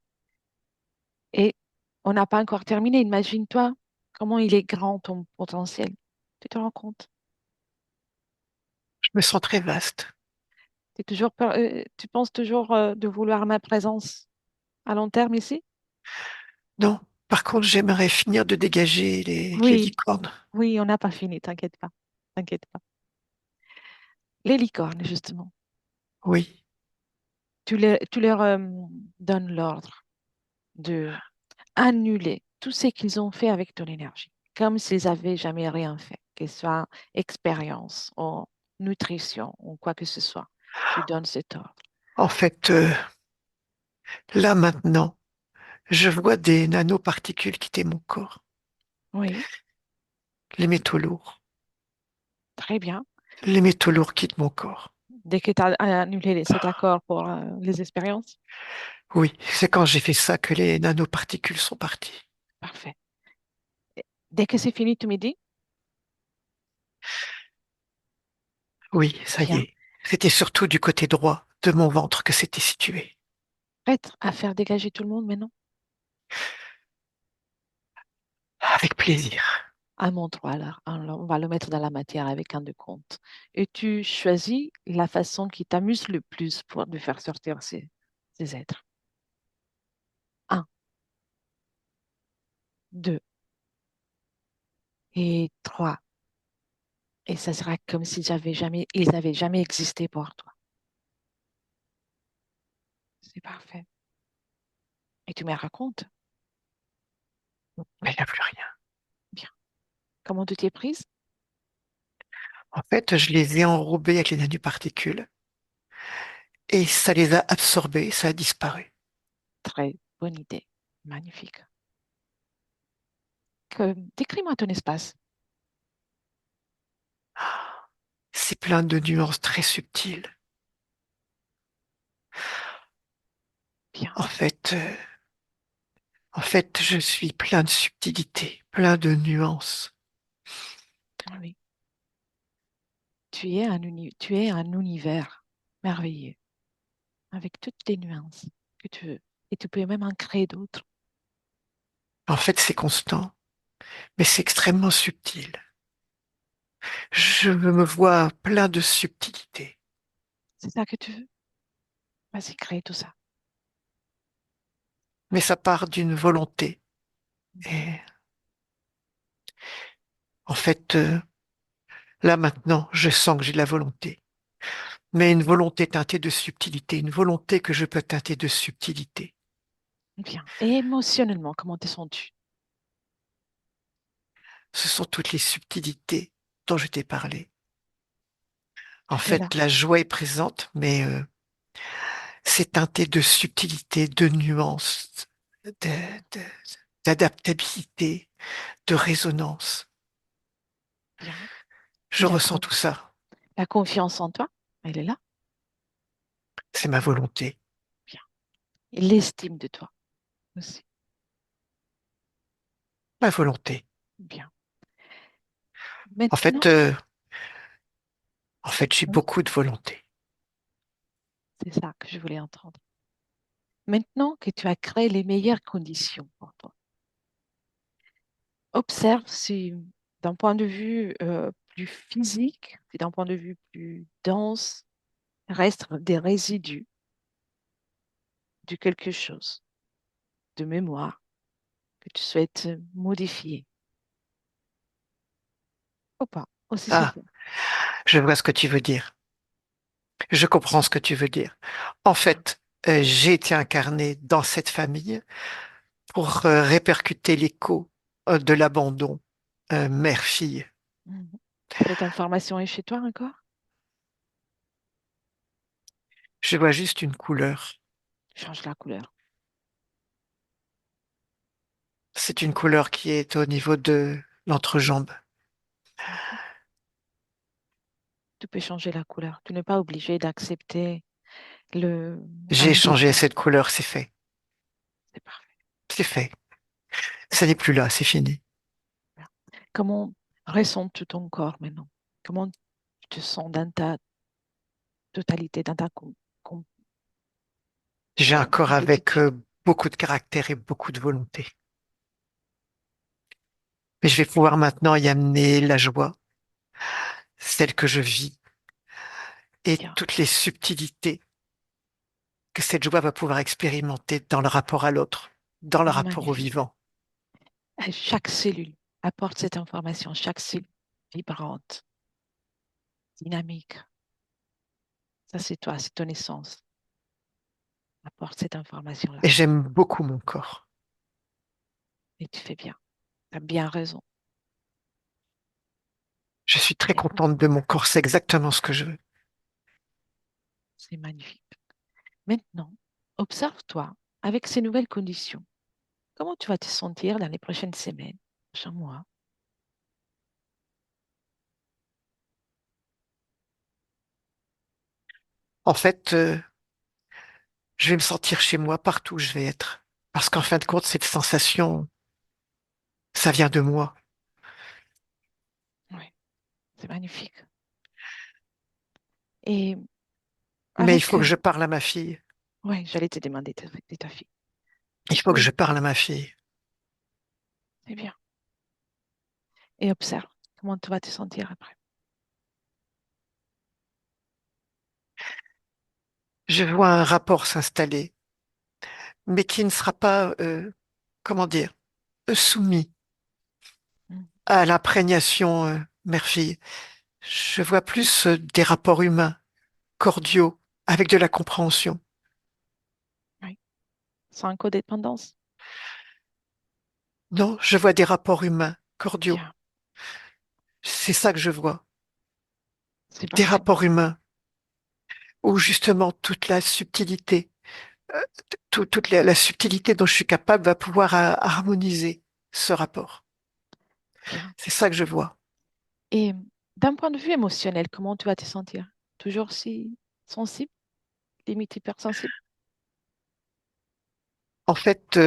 Speaker 2: Et on n'a pas encore terminé. Imagine-toi comment il est grand ton potentiel. Tu te rends compte?
Speaker 3: Je me sens très vaste.
Speaker 2: Tu penses toujours de vouloir ma présence à long terme ici?
Speaker 3: Non, par contre, j'aimerais finir de dégager les
Speaker 2: Oui,
Speaker 3: licornes.
Speaker 2: oui, on n'a pas fini, t'inquiète pas. T'inquiète pas. Les licornes, justement,
Speaker 3: Oui.
Speaker 2: tu leur donnes l'ordre de annuler tout ce qu'ils ont fait avec ton énergie, comme s'ils avaient jamais rien fait, que ce soit expérience ou nutrition ou quoi que ce soit. Tu donnes cet ordre.
Speaker 3: En fait, là maintenant, je vois des nanoparticules quitter mon corps,
Speaker 2: Oui,
Speaker 3: les métaux lourds.
Speaker 2: très bien.
Speaker 3: Les métaux lourds quittent mon corps.
Speaker 2: Dès que tu as annulé cet accord pour les expériences,
Speaker 3: Oui, c'est quand j'ai fait ça que les nanoparticules sont parties.
Speaker 2: parfait. Dès que c'est fini, tu me dis,
Speaker 3: Oui, ça y
Speaker 2: bien,
Speaker 3: est. C'était surtout du côté droit de mon ventre que c'était situé.
Speaker 2: prête à faire dégager tout le monde maintenant?
Speaker 3: Avec plaisir.
Speaker 2: À mon droit, alors, on va le mettre dans la matière avec un de compte. Et tu choisis la façon qui t'amuse le plus pour de faire sortir ces êtres. Un, deux et trois. Et ça sera comme si ils n'avaient jamais existé pour toi. C'est parfait. Et tu me racontes,
Speaker 3: Mais il n'y a plus rien.
Speaker 2: bien, comment tu t'es prise?
Speaker 3: En fait, je les ai enrobés avec les nanoparticules et ça les a absorbés, ça a disparu.
Speaker 2: Très bonne idée. Magnifique. Décris-moi ton espace.
Speaker 3: Ah, c'est plein de nuances très subtiles.
Speaker 2: Bien,
Speaker 3: En fait, euh, en fait, je suis plein de subtilités, plein de nuances.
Speaker 2: oui. Tu es un univers merveilleux, avec toutes les nuances que tu veux. Et tu peux même en créer d'autres.
Speaker 3: En fait, c'est constant, mais c'est extrêmement subtil. Je me vois plein de subtilités.
Speaker 2: C'est ça que tu veux? Vas-y, crée tout ça.
Speaker 3: Mais ça part d'une volonté. Et en fait, là maintenant, je sens que j'ai de la volonté. Mais une volonté teintée de subtilité, une volonté que je peux teinter de subtilité.
Speaker 2: Bien. Et émotionnellement, comment te sens-tu?
Speaker 3: Ce sont toutes les subtilités dont je t'ai parlé. En
Speaker 2: Tout est là.
Speaker 3: fait, la joie est présente, mais c'est teinté de subtilité, de nuances, de- d'adaptabilité, de résonance.
Speaker 2: Bien. Et
Speaker 3: Je ressens tout ça.
Speaker 2: la confiance en toi, elle est là.
Speaker 3: C'est ma volonté.
Speaker 2: Bien. Et l'estime de toi aussi.
Speaker 3: Ma volonté.
Speaker 2: Bien.
Speaker 3: En fait,
Speaker 2: Maintenant,
Speaker 3: euh, en fait, j'ai
Speaker 2: oui,
Speaker 3: beaucoup de volonté.
Speaker 2: c'est ça que je voulais entendre. Maintenant que tu as créé les meilleures conditions pour toi, observe si d'un point de vue plus physique, si d'un point de vue plus dense, reste des résidus de quelque chose, de mémoire que tu souhaites modifier ou pas, aussi
Speaker 3: Ah,
Speaker 2: simple.
Speaker 3: je vois ce que tu veux dire. Je comprends ce que tu veux dire. En
Speaker 2: Bien.
Speaker 3: fait, j'ai été incarné dans cette famille pour répercuter l'écho de l'abandon mère-fille.
Speaker 2: Mhm. Cette information est chez toi encore?
Speaker 3: Je vois juste une couleur.
Speaker 2: Change la couleur.
Speaker 3: C'est une couleur qui est au niveau de l'entrejambe.
Speaker 2: Mhm. Tu peux changer la couleur. Tu n'es pas obligé d'accepter le
Speaker 3: J'ai
Speaker 2: un
Speaker 3: changé
Speaker 2: défaut.
Speaker 3: cette couleur, c'est fait.
Speaker 2: C'est parfait.
Speaker 3: C'est fait. Ça n'est plus là, c'est fini.
Speaker 2: Bien. Comment ressens-tu ton corps maintenant? Comment tu te sens dans ta totalité, dans ta
Speaker 3: J'ai un corps avec
Speaker 2: complétitude?
Speaker 3: beaucoup de caractère et beaucoup de volonté. Mais je vais pouvoir maintenant y amener la joie, celle que je vis, et
Speaker 2: Bien,
Speaker 3: toutes les subtilités que cette joie va pouvoir expérimenter dans le rapport à l'autre, dans le rapport au
Speaker 2: magnifique.
Speaker 3: vivant.
Speaker 2: Chaque cellule apporte cette information, chaque cellule vibrante, dynamique. Ça, c'est toi, c'est ton essence. Apporte cette information-là.
Speaker 3: Et j'aime beaucoup mon corps.
Speaker 2: Et tu fais bien. Tu as bien raison.
Speaker 3: Je suis très
Speaker 2: C'est
Speaker 3: contente de mon corps, c'est exactement ce que je veux.
Speaker 2: c'est magnifique. Maintenant, observe-toi avec ces nouvelles conditions. Comment tu vas te sentir dans les prochaines semaines, prochains mois?
Speaker 3: En fait, je vais me sentir chez moi partout où je vais être. Parce qu'en fin de compte, cette sensation, ça vient de moi.
Speaker 2: Oui, c'est magnifique. Et
Speaker 3: Mais il faut
Speaker 2: avec,
Speaker 3: que je parle à ma fille.
Speaker 2: ouais, j'allais te demander de ta fille.
Speaker 3: Il faut que
Speaker 2: Oui,
Speaker 3: je parle à ma fille.
Speaker 2: c'est bien. Et observe comment tu vas te sentir après.
Speaker 3: Je vois un rapport s'installer, mais qui ne sera pas, comment dire, soumis
Speaker 2: Mm.
Speaker 3: à l'imprégnation mère-fille. Je vois plus des rapports humains, cordiaux, avec de la compréhension.
Speaker 2: Oui, sans codépendance.
Speaker 3: Non, je vois des rapports humains, cordiaux.
Speaker 2: Bien,
Speaker 3: C'est ça que je vois.
Speaker 2: c'est
Speaker 3: Des
Speaker 2: parfait.
Speaker 3: rapports humains où justement toute la subtilité, euh, toute la subtilité dont je suis capable va pouvoir harmoniser ce rapport.
Speaker 2: Bien.
Speaker 3: C'est ça que je vois.
Speaker 2: Et d'un point de vue émotionnel, comment tu vas te sentir? Toujours si sensible, limite hypersensible?
Speaker 3: En fait,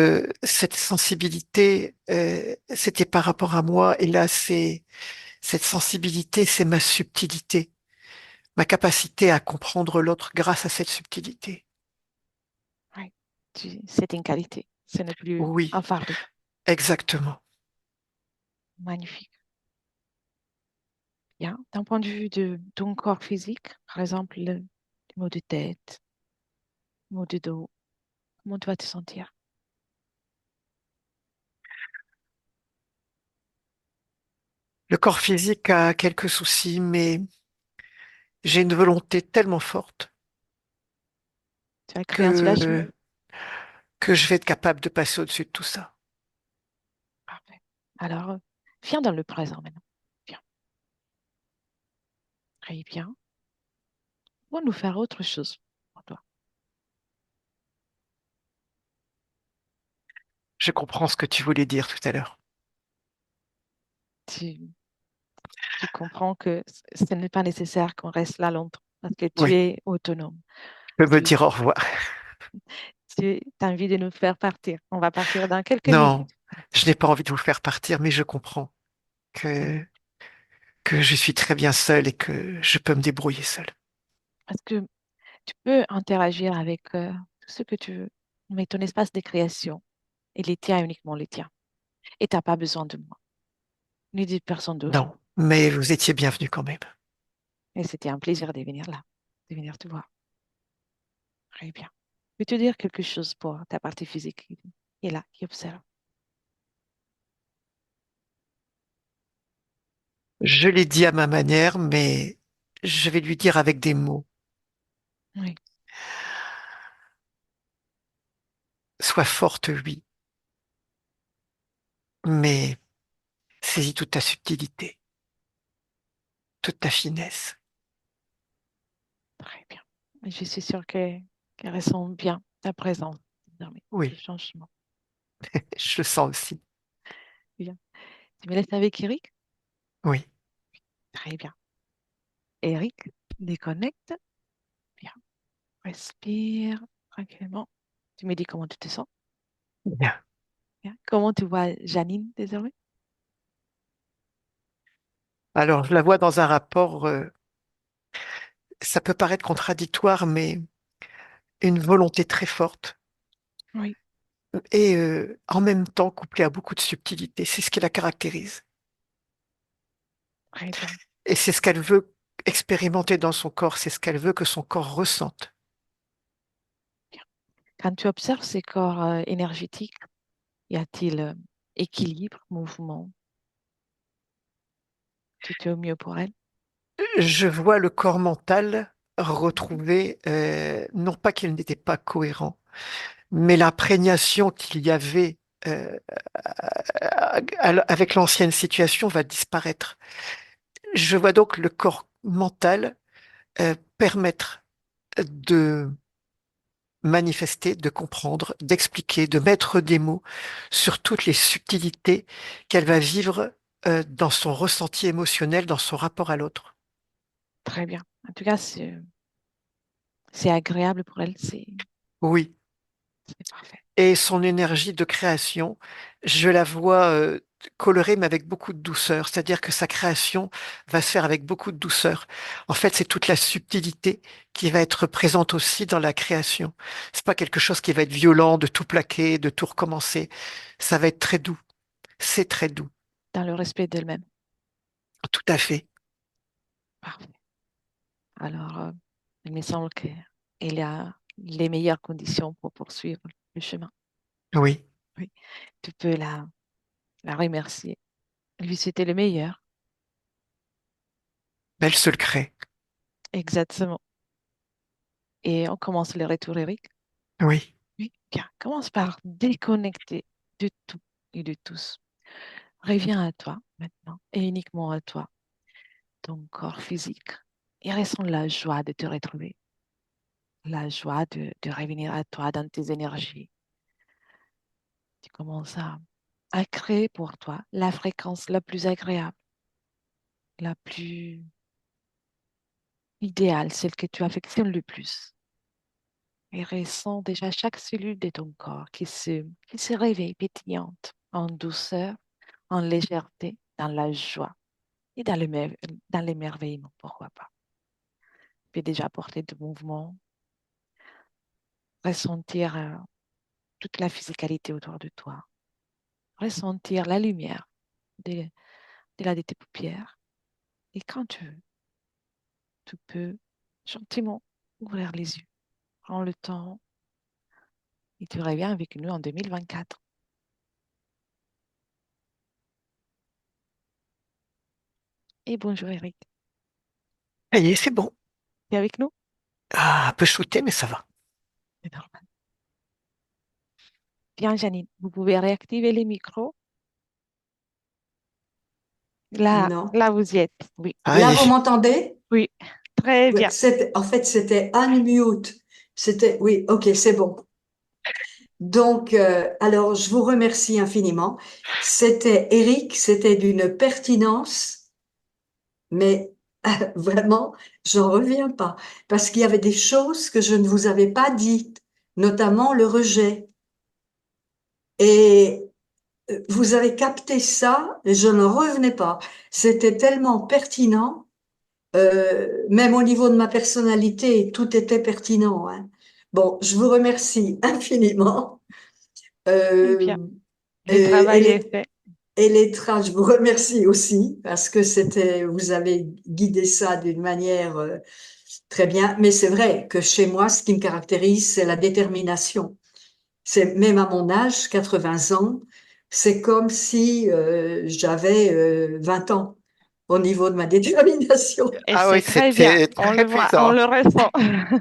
Speaker 3: cette sensibilité, c'était par rapport à moi, et là, c'est cette sensibilité, c'est ma subtilité, ma capacité à comprendre l'autre grâce à cette subtilité.
Speaker 2: Oui, c'est une qualité. Ce n'est plus
Speaker 3: Oui,
Speaker 2: un fardeau.
Speaker 3: exactement.
Speaker 2: Magnifique. Bien. D'un point de vue de ton corps physique, par exemple, le maux de tête, maux de dos, comment tu vas te sentir?
Speaker 3: Le corps physique a quelques soucis, mais j'ai une volonté tellement forte
Speaker 2: Tu vas créer un soulagement?
Speaker 3: que, que je vais être capable de passer au-dessus de tout ça.
Speaker 2: Parfait. Alors, viens dans le présent maintenant. Viens. Très bien. On va nous faire autre chose pour toi.
Speaker 3: Je comprends ce que tu voulais dire tout à l'heure.
Speaker 2: Tu, tu comprends que ce n'est pas nécessaire qu'on reste là longtemps parce que tu
Speaker 3: Oui,
Speaker 2: es autonome.
Speaker 3: je peux me
Speaker 2: Tu,
Speaker 3: dire au revoir.
Speaker 2: tu as envie de nous faire partir. On va partir dans quelques
Speaker 3: Non,
Speaker 2: minutes.
Speaker 3: je n'ai pas envie de vous faire partir, mais je comprends
Speaker 2: Oui.
Speaker 3: que, que je suis très bien seule et que je peux me débrouiller seule.
Speaker 2: Parce que tu peux interagir avec tout ce que tu veux, mais ton espace de création, il est tien, uniquement les tiens. Et tu n'as pas besoin de moi, ni de personne d'autre.
Speaker 3: Non, mais vous étiez bienvenue quand même.
Speaker 2: Et c'était un plaisir de venir là, de venir te voir. Très bien. Je vais te dire quelque chose pour ta partie physique qui est là, qui observe.
Speaker 3: Je l'ai dit à ma manière, mais je vais lui dire avec des mots.
Speaker 2: Oui,
Speaker 3: Sois forte, oui, mais saisis toute ta subtilité, toute ta finesse.
Speaker 2: très bien. Et je suis sûre qu'elle ressent bien ta présence désormais, ce
Speaker 3: Oui,
Speaker 2: changement.
Speaker 3: je le sens aussi.
Speaker 2: Bien. Tu me laisses avec Eric?
Speaker 3: Oui,
Speaker 2: Très bien. Eric, déconnecte. Bien. Respire tranquillement. Tu me dis comment tu te sens.
Speaker 3: bien.
Speaker 2: Bien. Comment tu vois Janine désormais?
Speaker 3: Alors, je la vois dans un rapport, ça peut paraître contradictoire, mais une volonté très forte
Speaker 2: Oui,
Speaker 3: et en même temps couplée à beaucoup de subtilité. C'est ce qui la caractérise.
Speaker 2: très bien.
Speaker 3: Et c'est ce qu'elle veut expérimenter dans son corps, c'est ce qu'elle veut que son corps ressente.
Speaker 2: Bien. Quand tu observes ces corps énergétiques, y a-t-il équilibre, mouvement? Tout est au mieux pour elle?
Speaker 3: Je vois le corps mental retrouver, non pas qu'il n'était pas cohérent, mais l'imprégnation qu'il y avait avec l'ancienne situation va disparaître. Je vois donc le corps mental permettre de manifester, de comprendre, d'expliquer, de mettre des mots sur toutes les subtilités qu'elle va vivre dans son ressenti émotionnel, dans son rapport à l'autre.
Speaker 2: Très bien. En tout cas, c'est agréable pour elle,
Speaker 3: Oui.
Speaker 2: c'est parfait.
Speaker 3: Et son énergie de création, je la vois colorée, mais avec beaucoup de douceur. C'est-à-dire que sa création va se faire avec beaucoup de douceur. En fait, c'est toute la subtilité qui va être présente aussi dans la création. C'est pas quelque chose qui va être violent, de tout plaquer, de tout recommencer. Ça va être très doux. C'est très doux.
Speaker 2: Dans le respect d'elle-même.
Speaker 3: Tout à fait.
Speaker 2: Parfait. Alors, il me semble qu'il a les meilleures conditions pour poursuivre le chemin.
Speaker 3: Oui.
Speaker 2: Oui, tu peux la remercier. Lui, c'était le meilleur.
Speaker 3: Elle se le crée.
Speaker 2: Exactement. Et on commence le retour, Eric.
Speaker 3: Oui.
Speaker 2: Oui, bien. Commence par déconnecter de tout et de tous. Reviens à toi maintenant et uniquement à toi, ton corps physique. Et ressens la joie de te retrouver, la joie de revenir à toi dans tes énergies. Tu commences à créer pour toi la fréquence la plus agréable, la plus idéale, celle que tu affectionnes le plus. Et ressens déjà chaque cellule de ton corps qui se réveille pétillante, en douceur, en légèreté, dans la joie et dans l'émerveillement, pourquoi pas. Tu peux déjà porter de mouvements, ressentir toute la physicalité autour de toi, ressentir la lumière de, de tes paupières. Et quand tu peux gentiment ouvrir les yeux. Prends le temps et tu reviens avec nous en 2024. Et bonjour Eric,
Speaker 3: Ça y est, c'est bon.
Speaker 2: tu es avec nous?
Speaker 3: Ah, un peu shooté, mais ça va.
Speaker 2: C'est normal. Bien Janine, vous pouvez réactiver les micros. Là,
Speaker 1: Non.
Speaker 2: là vous y êtes. Oui,
Speaker 3: Ah,
Speaker 1: Là, vous m'entendez?
Speaker 2: oui, très
Speaker 1: Ouais,
Speaker 2: bien.
Speaker 1: en fait, c'était unmute. C'était, oui, ok, c'est bon. Donc, alors, je vous remercie infiniment. C'était Eric, c'était d'une pertinence, mais vraiment, j'en reviens pas. Parce qu'il y avait des choses que je ne vous avais pas dites. notamment le rejet. Et vous avez capté ça, et je ne revenais pas. C'était tellement pertinent, même au niveau de ma personnalité, tout était pertinent, hein. Bon, je vous remercie infiniment.
Speaker 2: Eh bien,
Speaker 1: Euh,
Speaker 2: le
Speaker 1: et
Speaker 2: travail est
Speaker 1: les,
Speaker 2: fait.
Speaker 1: et les je vous remercie aussi parce que vous avez guidé ça d'une manière très bien. Mais c'est vrai que chez moi, ce qui me caractérise, c'est la détermination. C'est même à mon âge, 80 ans, c'est comme si j'avais 20 ans au niveau de ma détermination.
Speaker 2: Et
Speaker 3: Ah
Speaker 2: c'est
Speaker 3: oui,
Speaker 2: très bien.
Speaker 3: c'était
Speaker 2: On
Speaker 3: très
Speaker 2: le voit, on
Speaker 3: puissant.
Speaker 2: le ressent.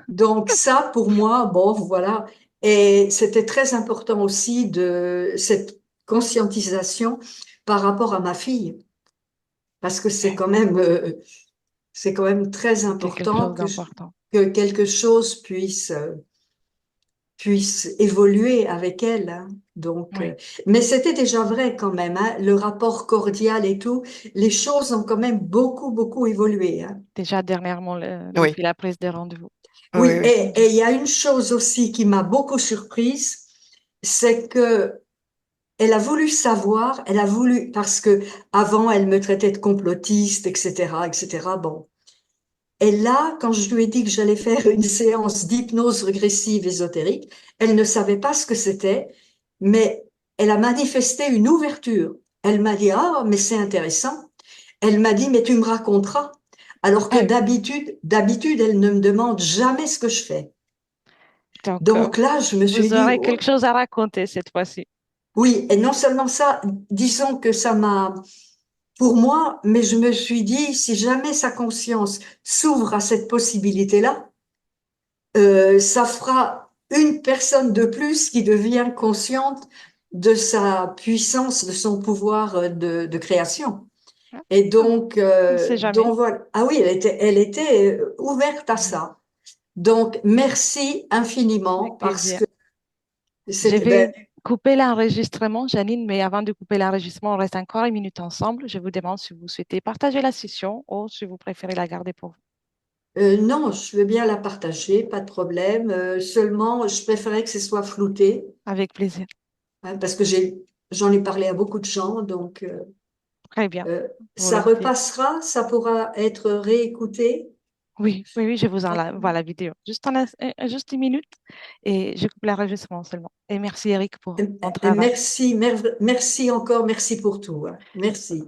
Speaker 1: Donc ça, pour moi, bon, voilà. Et c'était très important aussi de cette conscientisation par rapport à ma fille, parce que c'est quand même très
Speaker 2: C'est quelque
Speaker 1: important
Speaker 2: chose d'important.
Speaker 1: que quelque chose puisse évoluer avec elle, hein. Donc,
Speaker 2: Oui.
Speaker 1: mais c'était déjà vrai quand même, hein, le rapport cordial et tout, les choses ont quand même beaucoup évolué, hein.
Speaker 2: Déjà dernièrement,
Speaker 3: Oui,
Speaker 2: depuis la prise des rendez-vous.
Speaker 1: Oui,
Speaker 3: oui, oui.
Speaker 1: et il y a une chose aussi qui m'a beaucoup surprise, c'est que elle a voulu savoir, elle a voulu, parce que avant elle me traitait de complotiste, etc., etc. Bon. Et là, quand je lui ai dit que j'allais faire une séance d'hypnose régressive ésotérique, elle ne savait pas ce que c'était, mais elle a manifesté une ouverture. Elle m'a dit, ah, mais c'est intéressant. Elle m'a dit, mais tu me raconteras. Alors que
Speaker 2: Ah oui.
Speaker 1: d'habitude, elle ne me demande jamais ce que je fais.
Speaker 2: Donc,
Speaker 1: Donc là, je me suis
Speaker 2: vous
Speaker 1: dit,
Speaker 2: aurez quelque
Speaker 1: oh,
Speaker 2: chose à raconter cette fois-ci.
Speaker 1: oui, et non seulement ça, disons que ça m'a, pour moi, mais je me suis dit, si jamais sa conscience s'ouvre à cette possibilité-là, ça fera une personne de plus qui devient consciente de sa puissance, de son pouvoir de création.
Speaker 2: Ah,
Speaker 1: Et
Speaker 2: on ne sait jamais.
Speaker 1: donc voilà. Ah oui, elle était ouverte à ça. Donc, merci infiniment
Speaker 2: Avec
Speaker 1: parce
Speaker 2: plaisir.
Speaker 1: que
Speaker 2: Je
Speaker 1: c'était,
Speaker 2: vais
Speaker 1: ben,
Speaker 2: couper l'enregistrement, Janine, mais avant de couper l'enregistrement, on reste encore une minute ensemble. Je vous demande si vous souhaitez partager la session ou si vous préférez la garder pour vous.
Speaker 1: non, je veux bien la partager, pas de problème. Seulement, je préférais que ce soit flouté,
Speaker 2: Avec plaisir.
Speaker 1: hein, parce que j'en ai parlé à beaucoup de gens, donc
Speaker 2: Très bien.
Speaker 1: euh, ça
Speaker 2: Volontiers.
Speaker 1: repassera, ça pourra être réécouté.
Speaker 2: Oui, oui, oui, je vous envoie la vidéo. Juste une minute et je coupe l'enregistrement seulement. Et merci Eric pour ton travail.
Speaker 1: Merci, merci encore, merci pour tout, hein. Merci.